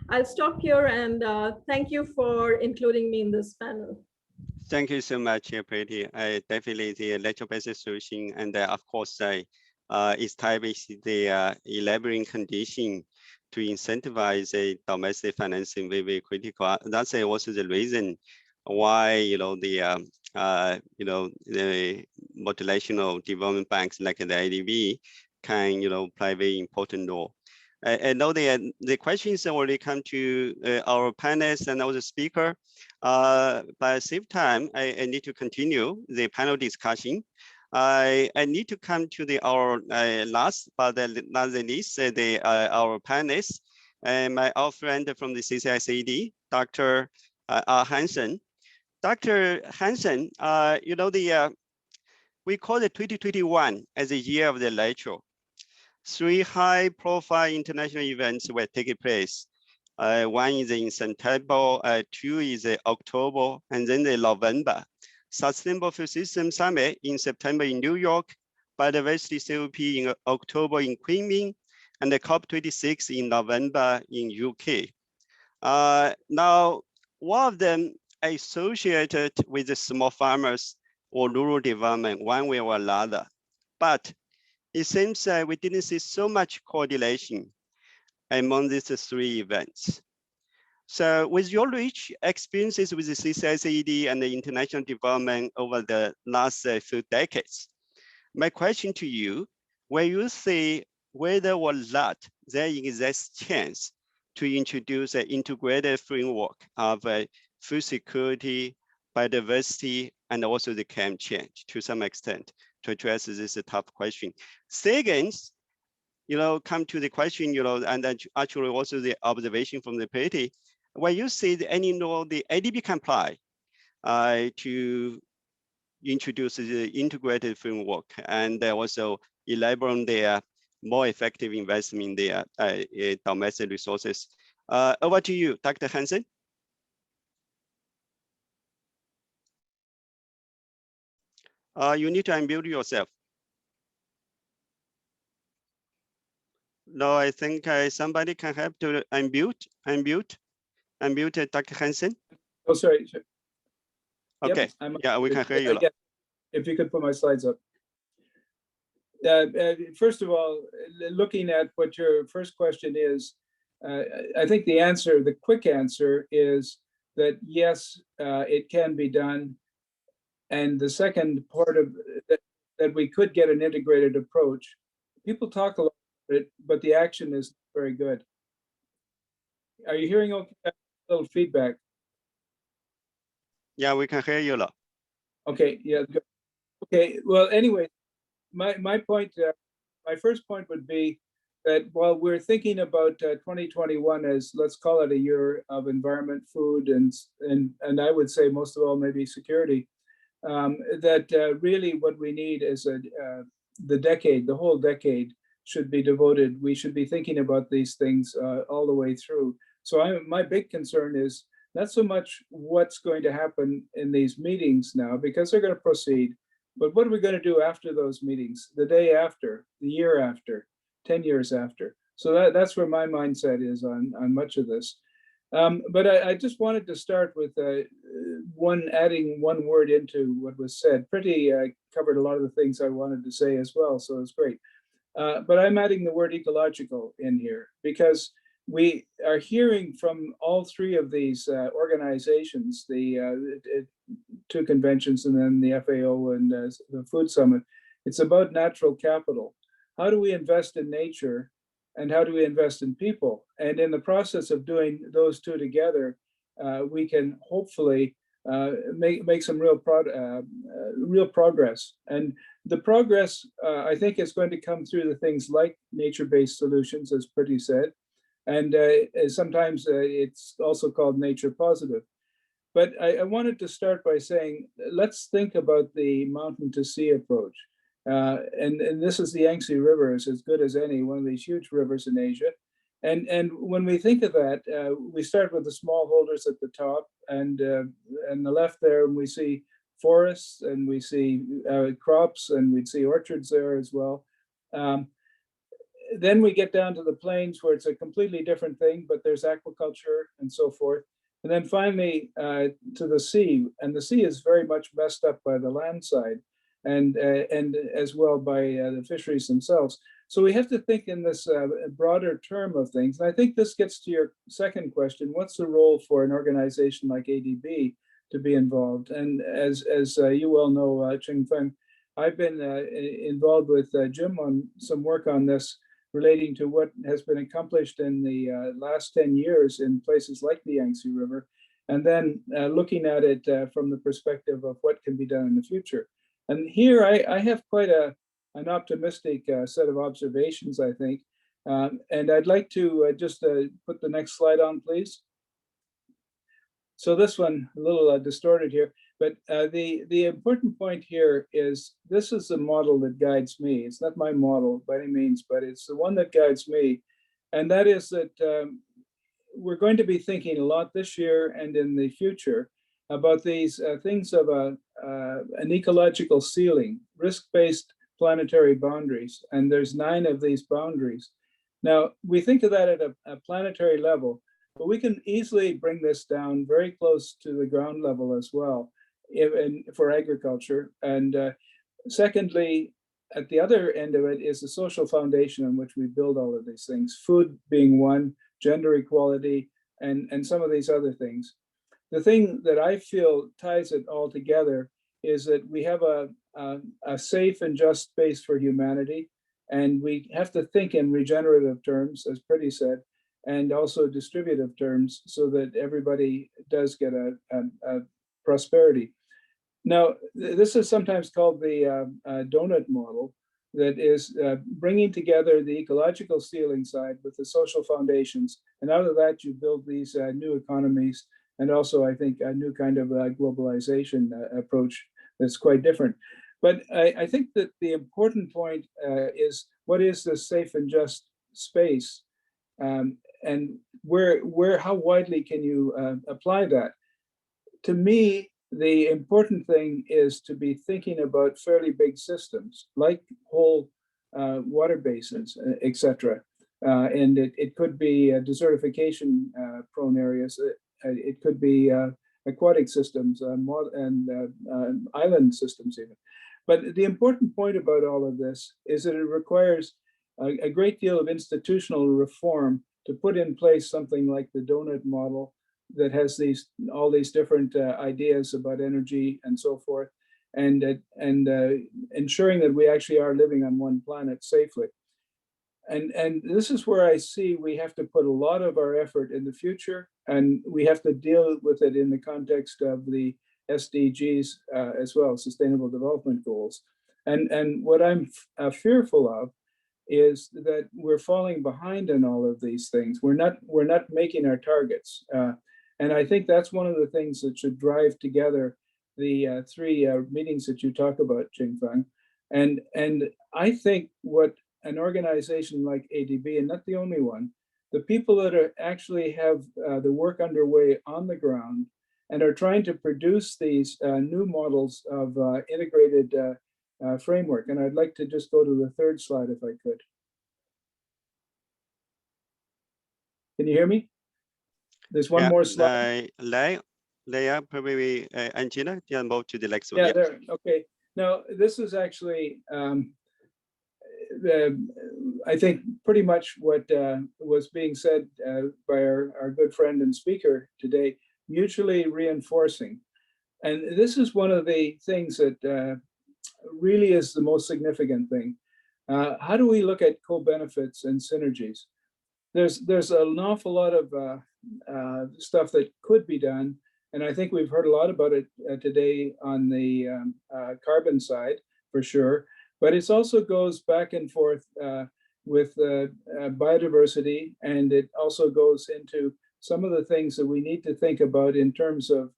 S6: I'll stop here and thank you for including me in this panel.
S1: Thank you so much, Preeti. Definitely the natural-based solution, and of course, establish the enabling condition to incentivize a domestic financing very critical. That's also the reason why the multilateral development banks like the ADB can play a very important role. I know the questions already come to our panelists and our speaker. But at the same time, I need to continue the panel discussion. I need to come to our last but not the least, our panelists, my old friend from the CCICD, Dr. R. Hansen. Dr. Hansen, we call the 2021 as the year of the natural. 3 high-profile international events were taking place. One is in September, 2 is October, and then the November. Sustainable Food System Summit in September in New York, Biodiversity COP in October in Kunming, and the COP26 in November in UK. Now, one of them associated with the small farmers or rural development one way or another. But it seems we didn't see so much correlation among these 3 events. So with your rich experiences with the CCICD and the international development over the last few decades, my question to you, will you say whether or not there exists chance to introduce an integrated framework of food security, biodiversity, and also the climate change to some extent to address this tough question? Second, come to the question, and then actually also the observation from the party, when you see the ADB comply to introduce the integrated framework and also elaborate on their more effective investment in their domestic resources. Over to you, Dr. Hansen. You need to unmute yourself. No, I think somebody can help to unmute Dr. Hansen.
S7: Oh, sorry.
S1: Okay,
S7: yep,
S1: yeah, we can hear you.
S7: If you could put my slides up. First of all, looking at what your first question is, I think the quick answer is that yes, it can be done. And the second part of that we could get an integrated approach. People talk a lot about it, but the action is very good. Are you hearing okay? A little feedback?
S1: Yeah, we can hear you.
S7: Okay, yeah, good. Okay, well, anyway, my point, my first point would be that while we're thinking about 2021 as, let's call it a year of environment, food, and I would say most of all maybe security, that really what we need is the whole decade should be devoted. We should be thinking about these things all the way through. So my big concern is not so much what's going to happen in these meetings now, because they're going to proceed, but what are we going to do after those meetings, the day after, the year after, 10 years after? So that's where my mindset is on much of this. But I just wanted to start with adding one word into what was said. Pretty covered a lot of the things I wanted to say as well, so it's great. But I'm adding the word ecological in here because we are hearing from all 3 of these organizations, the 2 conventions and then the FAO and the Food Summit. It's about natural capital. How do we invest in nature and how do we invest in people? And in the process of doing those 2 together, we can hopefully make some real progress. And the progress, I think, is going to come through the things like nature-based solutions, as Priti said. And sometimes it's also called nature positive. But I wanted to start by saying, let's think about the mountain to sea approach. And this is the Yangtze River, is as good as any, one of these huge rivers in Asia. And when we think of that, we start with the smallholders at the top, and the left there, and we see forests, and we see crops, and we'd see orchards there as well. Then we get down to the plains where it's a completely different thing, but there's aquaculture and so forth. And then finally to the sea, and the sea is very much messed up by the land side and as well by the fisheries themselves. So we have to think in this broader term of things. And I think this gets to your second question: what's the role for an organization like ADB to be involved? And as you well know, Ching-Feng, I've been involved with Jim on some work on this relating to what has been accomplished in the last 10 years in places like the Yangtze River, and then looking at it from the perspective of what can be done in the future. And here I have quite an optimistic set of observations, I think. And I'd like to just put the next slide on, please. So this one, a little distorted here, but the important point here is this is the model that guides me. It's not my model by any means, but it's the one that guides me. And that is that we're going to be thinking a lot this year and in the future about these things of an ecological ceiling, risk-based planetary boundaries. And there's 9 of these boundaries. Now, we think of that at a planetary level, but we can easily bring this down very close to the ground level as well for agriculture. And secondly, at the other end of it is the social foundation on which we build all of these things, food being one, gender equality, and some of these other things. The thing that I feel ties it all together is that we have a safe and just space for humanity, and we have to think in regenerative terms, as Pretty said, and also distributive terms, so that everybody does get a prosperity. Now, this is sometimes called the donut model, that is bringing together the ecological ceiling side with the social foundations, and out of that you build these new economies, and also I think a new kind of globalization approach that's quite different. But I think that the important point is, what is this safe and just space, and how widely can you apply that? To me, the important thing is to be thinking about fairly big systems, like whole water basins, etc. And it could be desertification prone areas. It could be aquatic systems and island systems even. But the important point about all of this is that it requires a great deal of institutional reform to put in place something like the donut model that has all these different ideas about energy and so forth, and ensuring that we actually are living on one planet safely. And this is where I see we have to put a lot of our effort in the future, and we have to deal with it in the context of the SDGs as well, Sustainable Development Goals. And what I'm fearful of is that we're falling behind in all of these things. We're not making our targets. And I think that's one of the things that should drive together the 3 meetings that you talk about, Ching-Feng. And I think what an organization like ADB, and not the only one, the people that actually have the work underway on the ground and are trying to produce these new models of integrated framework. And I'd like to just go to the 3rd slide if I could. Can you hear me? There's one more slide.
S1: Leah, probably Angela, yeah, move to the next one.
S7: Yeah, there. Okay. Now, this is actually, I think, pretty much what was being said by our good friend and speaker today, mutually reinforcing. And this is one of the things that really is the most significant thing. How do we look at co-benefits and synergies? There's an awful lot of stuff that could be done, and I think we've heard a lot about it today on the carbon side, for sure. But it also goes back and forth with biodiversity, and it also goes into some of the things that we need to think about in terms of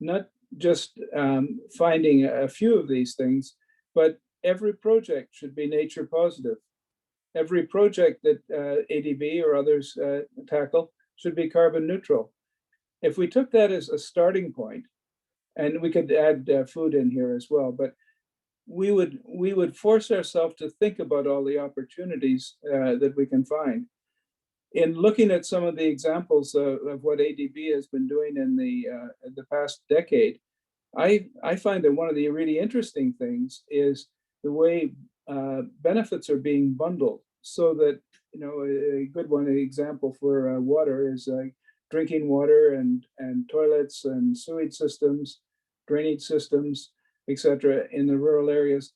S7: not just finding a few of these things, but every project should be nature positive. Every project that ADB or others tackle should be carbon neutral. If we took that as a starting point, and we could add food in here as well, but we would force ourselves to think about all the opportunities that we can find. In looking at some of the examples of what ADB has been doing in the past decade, I find that one of the really interesting things is the way benefits are being bundled so that, you know, a good one example for water is drinking water and toilets and sewage systems, drainage systems, etc. in the rural areas.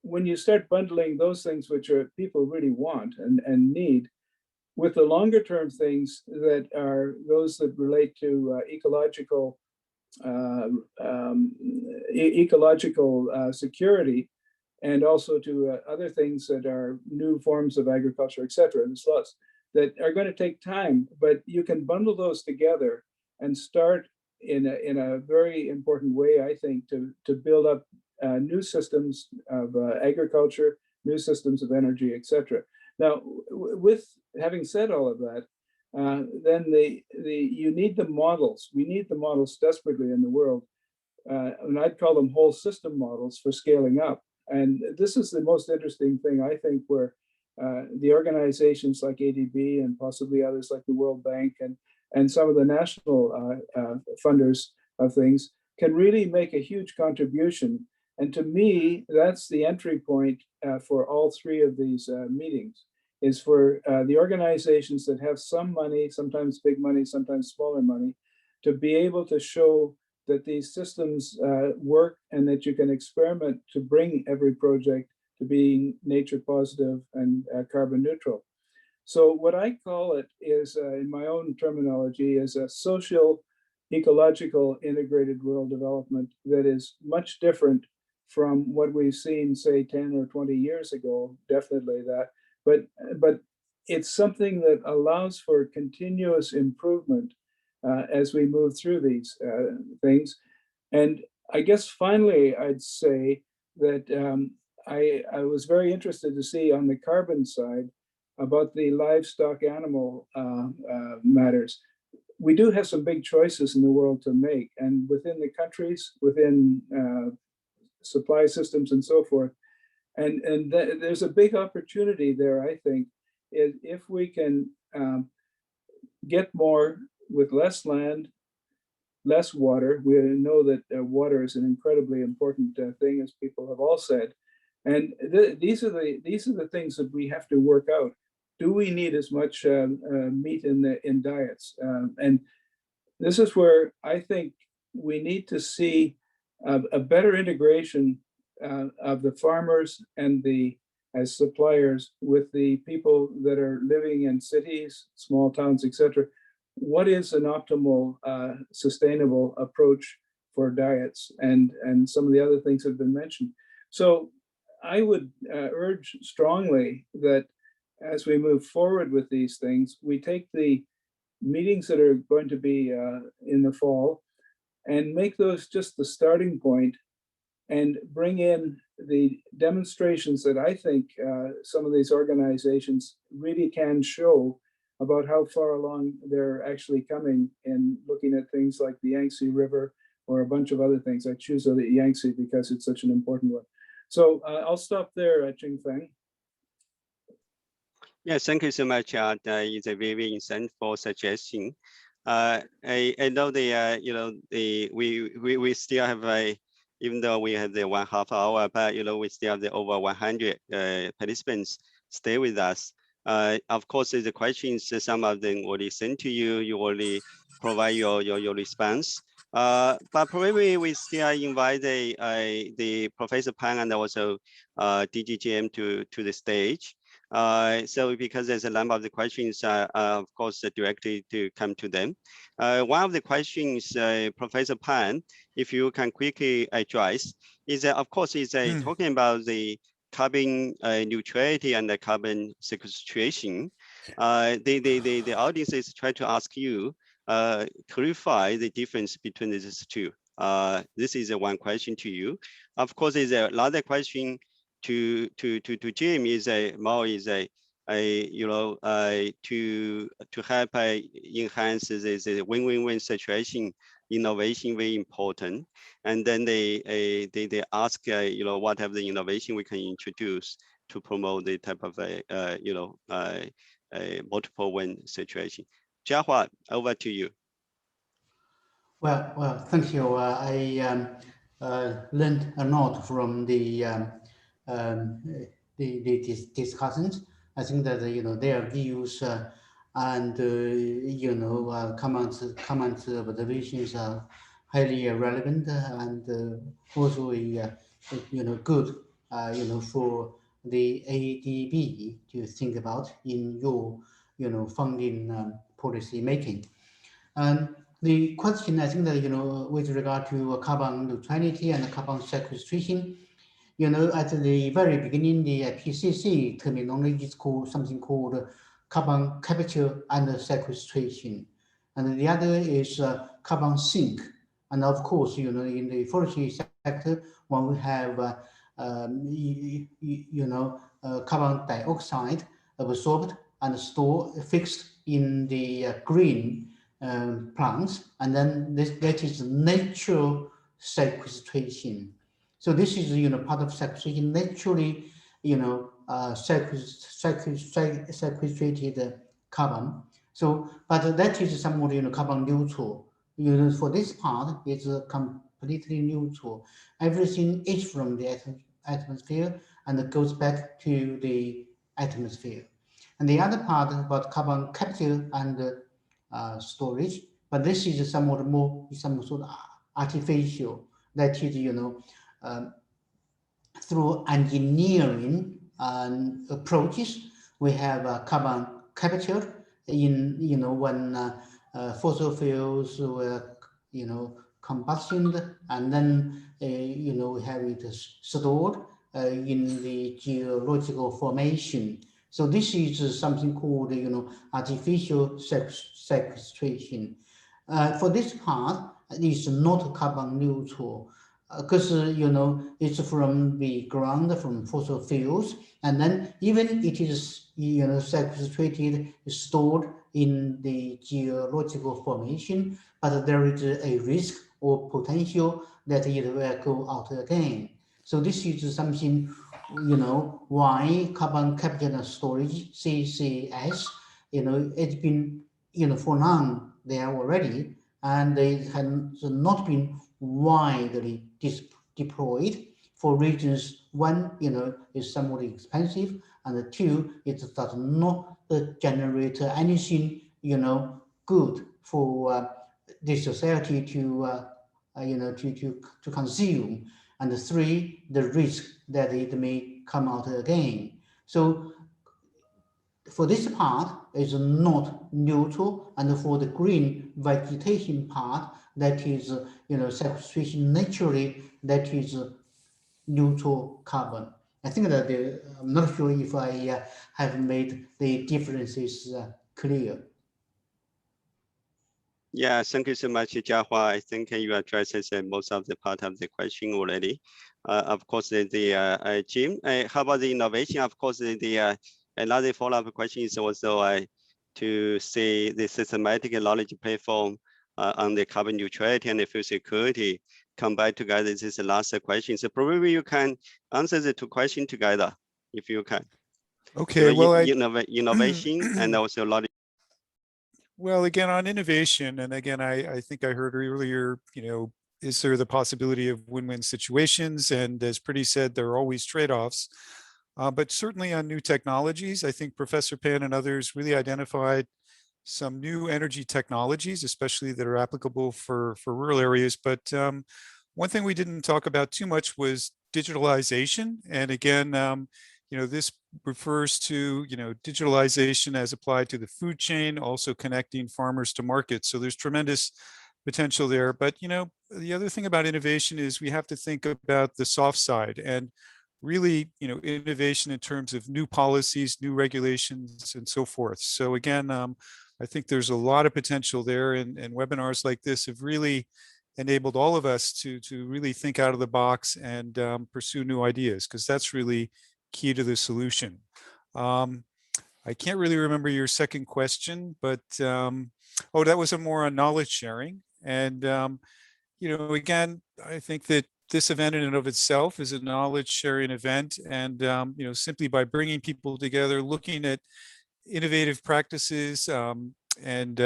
S7: When you start bundling those things which people really want and need with the longer term things that are those that relate to ecological security, and also to other things that are new forms of agriculture, etc. There's lots that are going to take time, but you can bundle those together and start in a very important way, I think, to build up new systems of agriculture, new systems of energy, etc. Now, with having said all of that, then you need the models. We need the models desperately in the world, and I'd call them whole system models for scaling up. And this is the most interesting thing, I think, where the organizations like ADB and possibly others like the World Bank and some of the national funders of things can really make a huge contribution. And to me, that's the entry point for all three of these meetings, is for the organizations that have some money, sometimes big money, sometimes smaller money, to be able to show that these systems work and that you can experiment to bring every project to being nature positive and carbon neutral. So what I call it is, in my own terminology, is a social, ecological, integrated rural development that is much different from what we've seen, say, 10 or 20 years ago, definitely that. But it's something that allows for continuous improvement as we move through these things. And I guess finally, I'd say that I was very interested to see on the carbon side about the livestock animal matters. We do have some big choices in the world to make, and within the countries, within supply systems and so forth. And there's a big opportunity there, I think, if we can get more with less land, less water. We know that water is an incredibly important thing, as people have all said. And these are the things that we have to work out. Do we need as much meat in diets? And this is where I think we need to see a better integration of the farmers and as suppliers with the people that are living in cities, small towns, etc. What is an optimal, sustainable approach for diets, and some of the other things have been mentioned. So I would urge strongly that as we move forward with these things, we take the meetings that are going to be in the fall and make those just the starting point, and bring in the demonstrations that I think some of these organizations really can show about how far along they're actually coming in looking at things like the Yangtze River or a bunch of other things. I choose the Yangtze because it's such an important one. So I'll stop there, Qingfeng.
S1: Yes, thank you so much. It's a very insightful suggestion. I know we still have even though we have the 1/2 hour, but we still have the over 100 participants stay with us. Of course, the questions, some of them already sent to you. You already provide your response. But probably we still invite the Professor Pan and also DGGM to the stage. So because there's a number of the questions, of course, directly to come to them. One of the questions, Professor Pan, if you can quickly address, is that, of course, is talking about the carbon neutrality and the carbon sequestration. The audience is trying to ask you, clarify the difference between these two. This is one question to you. Of course, is another question to Jim is to help enhance this win-win-win situation. Innovation very important, and then they ask what have the innovation we can introduce to promote the type of a multiple win situation. Jiahua, over to you.
S3: Well, thank you. I learned a lot from the the discussions. I think that their views and comments, observations are highly relevant and also good for the ADB to think about in your funding policy making. And the question, I think that with regard to carbon neutrality and carbon sequestration, at the very beginning, the PCC terminology is called something called carbon capture and sequestration. And the other is carbon sink. And of course, in the forestry sector, when we have, carbon dioxide absorbed and stored, fixed in the green plants, and then that is natural sequestration. So this is part of sequestration, naturally sequestrated carbon. So, but that is somewhat carbon neutral. For this part, it's completely neutral. Everything is from the atmosphere and it goes back to the atmosphere. And the other part is about carbon capture and storage, but this is somewhat more, some sort of artificial. That is, through engineering approaches, we have carbon capture in when fossil fuels were combustioned, and then we have it stored in the geological formation. So this is something called artificial sequestration. For this part, it's not carbon neutral because it's from the ground, from fossil fuels, and then even it is sequestrated, stored in the geological formation, but there is a risk or potential that it will go out again. So this is something why carbon capture and storage, CCS, it's been for long there already, and it has not been widely deployed for reasons. One, is somewhat expensive, and two, it does not generate anything good for the society to to consume. And three, the risk that it may come out again. So for this part is not neutral, and for the green vegetation part, that is sequestration naturally, that is neutral carbon. I think that I'm not sure if I have made the differences clear.
S1: Yeah, thank you so much, Jiahua. I think you addressed most of the part of the question already. Of course, Jim, how about the innovation? Of course, another follow-up question is also to see the systematic knowledge platform on the carbon neutrality and the food security combined together. This is the last question. So probably you can answer the two questions together, if you can.
S2: Okay,
S1: so
S2: well,
S1: innovation and also knowledge.
S2: Well, again, on innovation, and again, I think I heard earlier, is there the possibility of win-win situations? And as Pretty said, there are always trade-offs. But certainly on new technologies, I think Professor Pan and others really identified some new energy technologies, especially that are applicable for rural areas. But one thing we didn't talk about too much was digitalization. And again, this refers to, digitalization as applied to the food chain, also connecting farmers to markets. So there's tremendous potential there. But, the other thing about innovation is we have to think about the soft side and really, innovation in terms of new policies, new regulations, and so forth. So again, I think there's a lot of potential there, and webinars like this have really enabled all of us to really think out of the box and pursue new ideas, because that's really key to the solution. I can't really remember your second question, but oh, that was more on knowledge sharing. And again, I think that this event in and of itself is a knowledge sharing event, and simply by bringing people together, looking at innovative practices and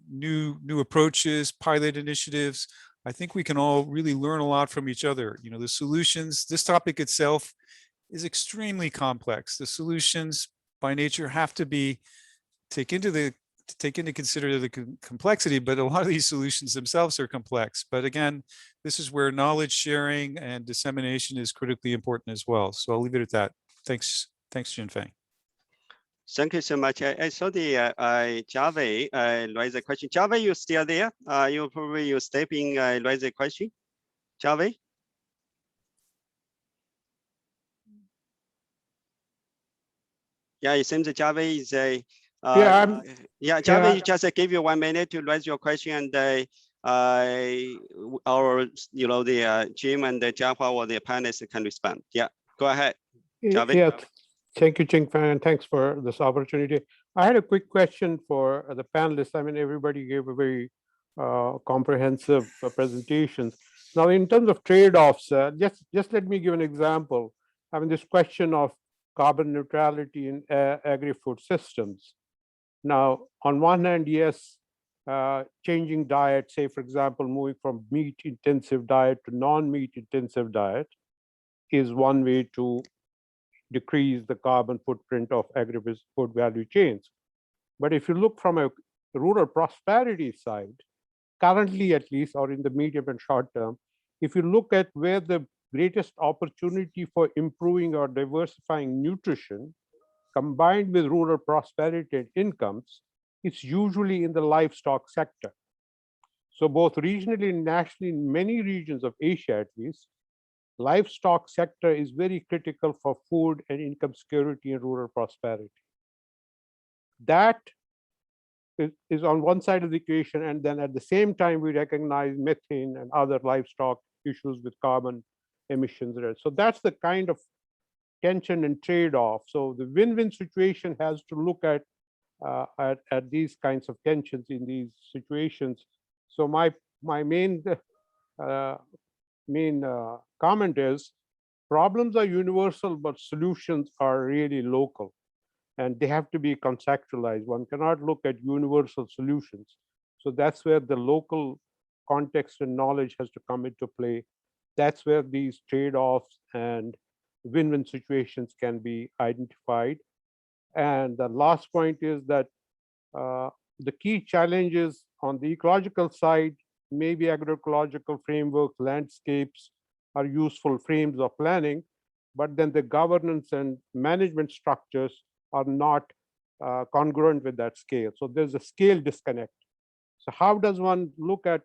S2: new approaches, pilot initiatives, I think we can all really learn a lot from each other. The solutions, this topic itself is extremely complex. The solutions by nature have to be take into consider the complexity, but a lot of these solutions themselves are complex. But again, this is where knowledge sharing and dissemination is critically important as well. So I'll leave it at that. Thanks, Jinfeng.
S1: Thank you so much. I saw the Jave raise a question. Jave, you still there? You step in, raise a question. Jave? Yeah, it seems that Jave is a Jave, you just give you 1 minute to raise your question, and our the Jim and the Java or the panelists can respond. Yeah, go ahead. Jave.
S8: Yeah, thank you, Jinfeng, and thanks for this opportunity. I had a quick question for the panelists. I mean, everybody gave a very comprehensive presentations. Now, in terms of trade-offs, just let me give an example. I mean, this question of carbon neutrality in agri-food systems. Now, on one hand, yes, changing diet, say, for example, moving from meat-intensive diet to non-meat-intensive diet is one way to decrease the carbon footprint of agri-food value chains. But if you look from a rural prosperity side, currently at least, or in the medium and short term, if you look at where the greatest opportunity for improving or diversifying nutrition combined with rural prosperity and incomes, it's usually in the livestock sector. So both regionally and nationally, in many regions of Asia at least, livestock sector is very critical for food and income security and rural prosperity. That is on one side of the equation, and then at the same time we recognize methane and other livestock issues with carbon emissions. So that's the kind of tension and trade-off. So the win-win situation has to look at these kinds of tensions in these situations. So my main comment is problems are universal, but solutions are really local, and they have to be conceptualized. One cannot look at universal solutions. So that's where the local context and knowledge has to come into play. That's where these trade-offs and win-win situations can be identified. And the last point is that the key challenges on the ecological side, maybe agroecological frameworks, landscapes are useful frames of planning, but then the governance and management structures are not congruent with that scale. So there's a scale disconnect. So how does one look at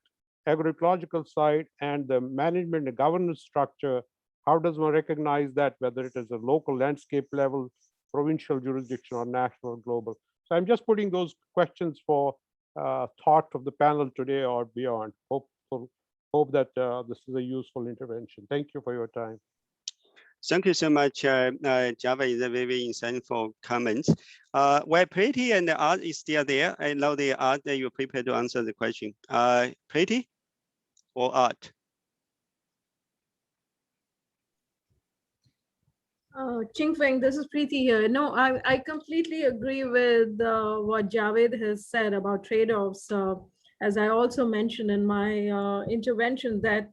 S8: agroecological side and the management and governance structure? How does one recognize that, whether it is a local landscape level, provincial jurisdiction, or national or global? So I'm just putting those questions for thought of the panel today or beyond. Hope that this is a useful intervention. Thank you for your time.
S1: Thank you so much, Java, is a very insightful comments. Well, Pretty and the Art is still there. I know the Art that you're prepared to answer the question. Pretty or Art?
S6: Jinfeng, this is Preeti here. No, I completely agree with what Javed has said about trade-offs. As I also mentioned in my intervention, that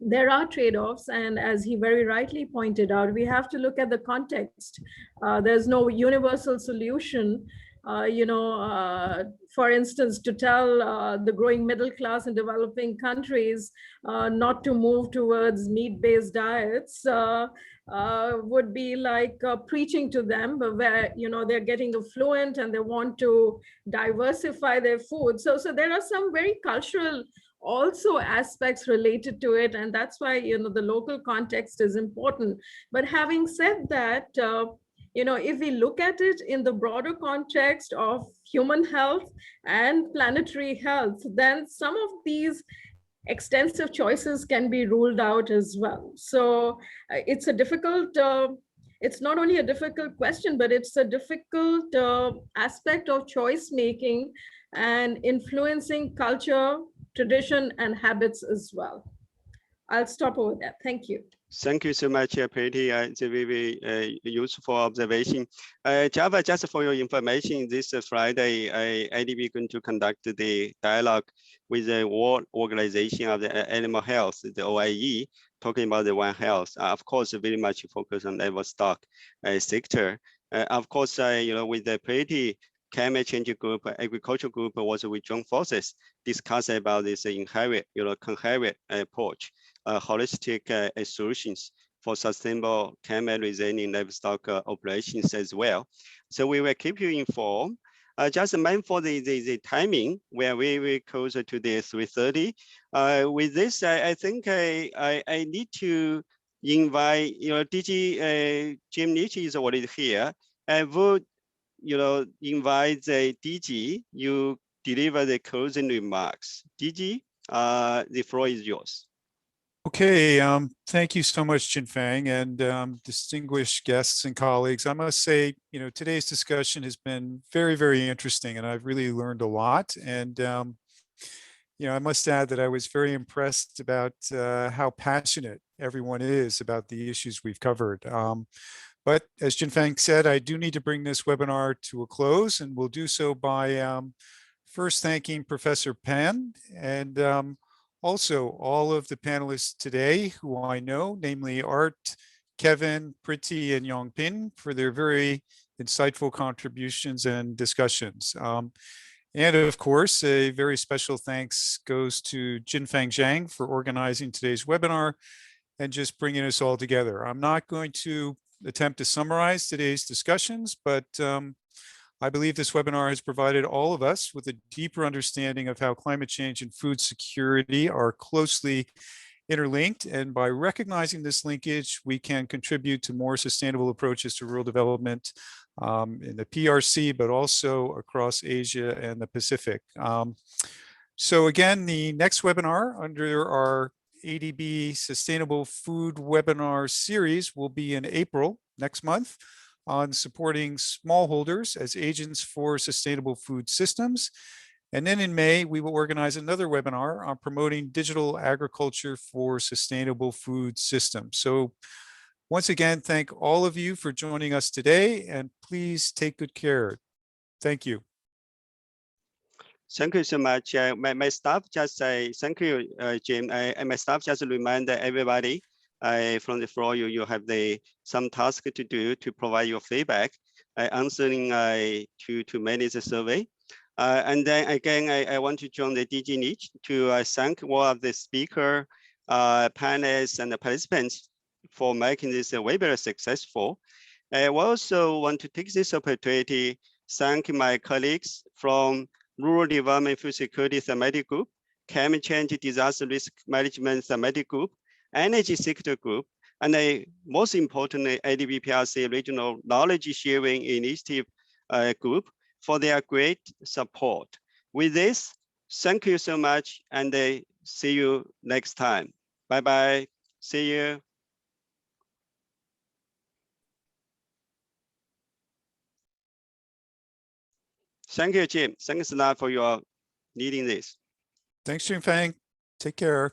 S6: there are trade-offs, and as he very rightly pointed out, we have to look at the context. There's no universal solution. For instance, to tell the growing middle class in developing countries not to move towards meat-based diets would be like preaching to them, but where they're getting affluent and they want to diversify their food. So there are some very cultural also aspects related to it, and that's why the local context is important. But having said that, if we look at it in the broader context of human health and planetary health, then some of these extensive choices can be ruled out as well. So it's a difficult, it's not only a difficult question, but it's a difficult aspect of choice making and influencing culture, tradition, and habits as well. I'll stop over there. Thank you.
S1: Thank you so much, Pretty. It's a very useful observation. Java, just for your information, this Friday, ADB is going to conduct the dialogue with the World Organization of the Animal Health, the OIE, talking about the One Health, of course, very much focused on livestock sector. Of course, with the priority climate change group, agriculture group, also with joint forces, discuss about this inherent, coherent approach, holistic solutions for sustainable climate resilient livestock operations as well. So we will keep you informed. Just mindful the timing, where we will closer to the 3:30. With this, I think I need to invite, DG Jim Nietzsche is already here. I would, invite the DG, you deliver the closing remarks. DG, the floor is yours.
S2: Okay, thank you so much, Jinfeng, and distinguished guests and colleagues. I must say, today's discussion has been very, very interesting, and I've really learned a lot. And I must add that I was very impressed about how passionate everyone is about the issues we've covered. But as Jinfeng said, I do need to bring this webinar to a close, and we'll do so by first thanking Professor Pan and also all of the panelists today who I know, namely Art, Kevin, Priti, and Yongpin, for their very insightful contributions and discussions. And of course, a very special thanks goes to Jinfeng Zhang for organizing today's webinar and just bringing us all together. I'm not going to attempt to summarize today's discussions, but I believe this webinar has provided all of us with a deeper understanding of how climate change and food security are closely interlinked. And by recognizing this linkage, we can contribute to more sustainable approaches to rural development in the PRC, but also across Asia and the Pacific. So again, the next webinar under our ADB Sustainable Food Webinar Series will be in April next month on supporting smallholders as agents for sustainable food systems. And then in May, we will organize another webinar on promoting digital agriculture for sustainable food systems. So once again, thank all of you for joining us today, and please take good care. Thank you.
S1: Thank you so much. My staff just say, thank you, Jim. My staff just remind everybody from the floor, you have some task to do to provide your feedback, answering to manage the survey. And then again, I want to join the DG Niche to thank all of the speaker, panelists, and the participants for making this webinar successful. I also want to take this opportunity thank my colleagues from Rural Development Food Security Thematic Group, Climate Change Disaster Risk Management Thematic Group, Energy Sector Group, and most importantly, ADB-PRC Regional Knowledge Sharing Initiative Group for their great support. With this, thank you so much, and see you next time. Bye-bye. See you. Thank you, Jim. Thanks a lot for your leading this.
S2: Thanks, Jinfeng. Take care.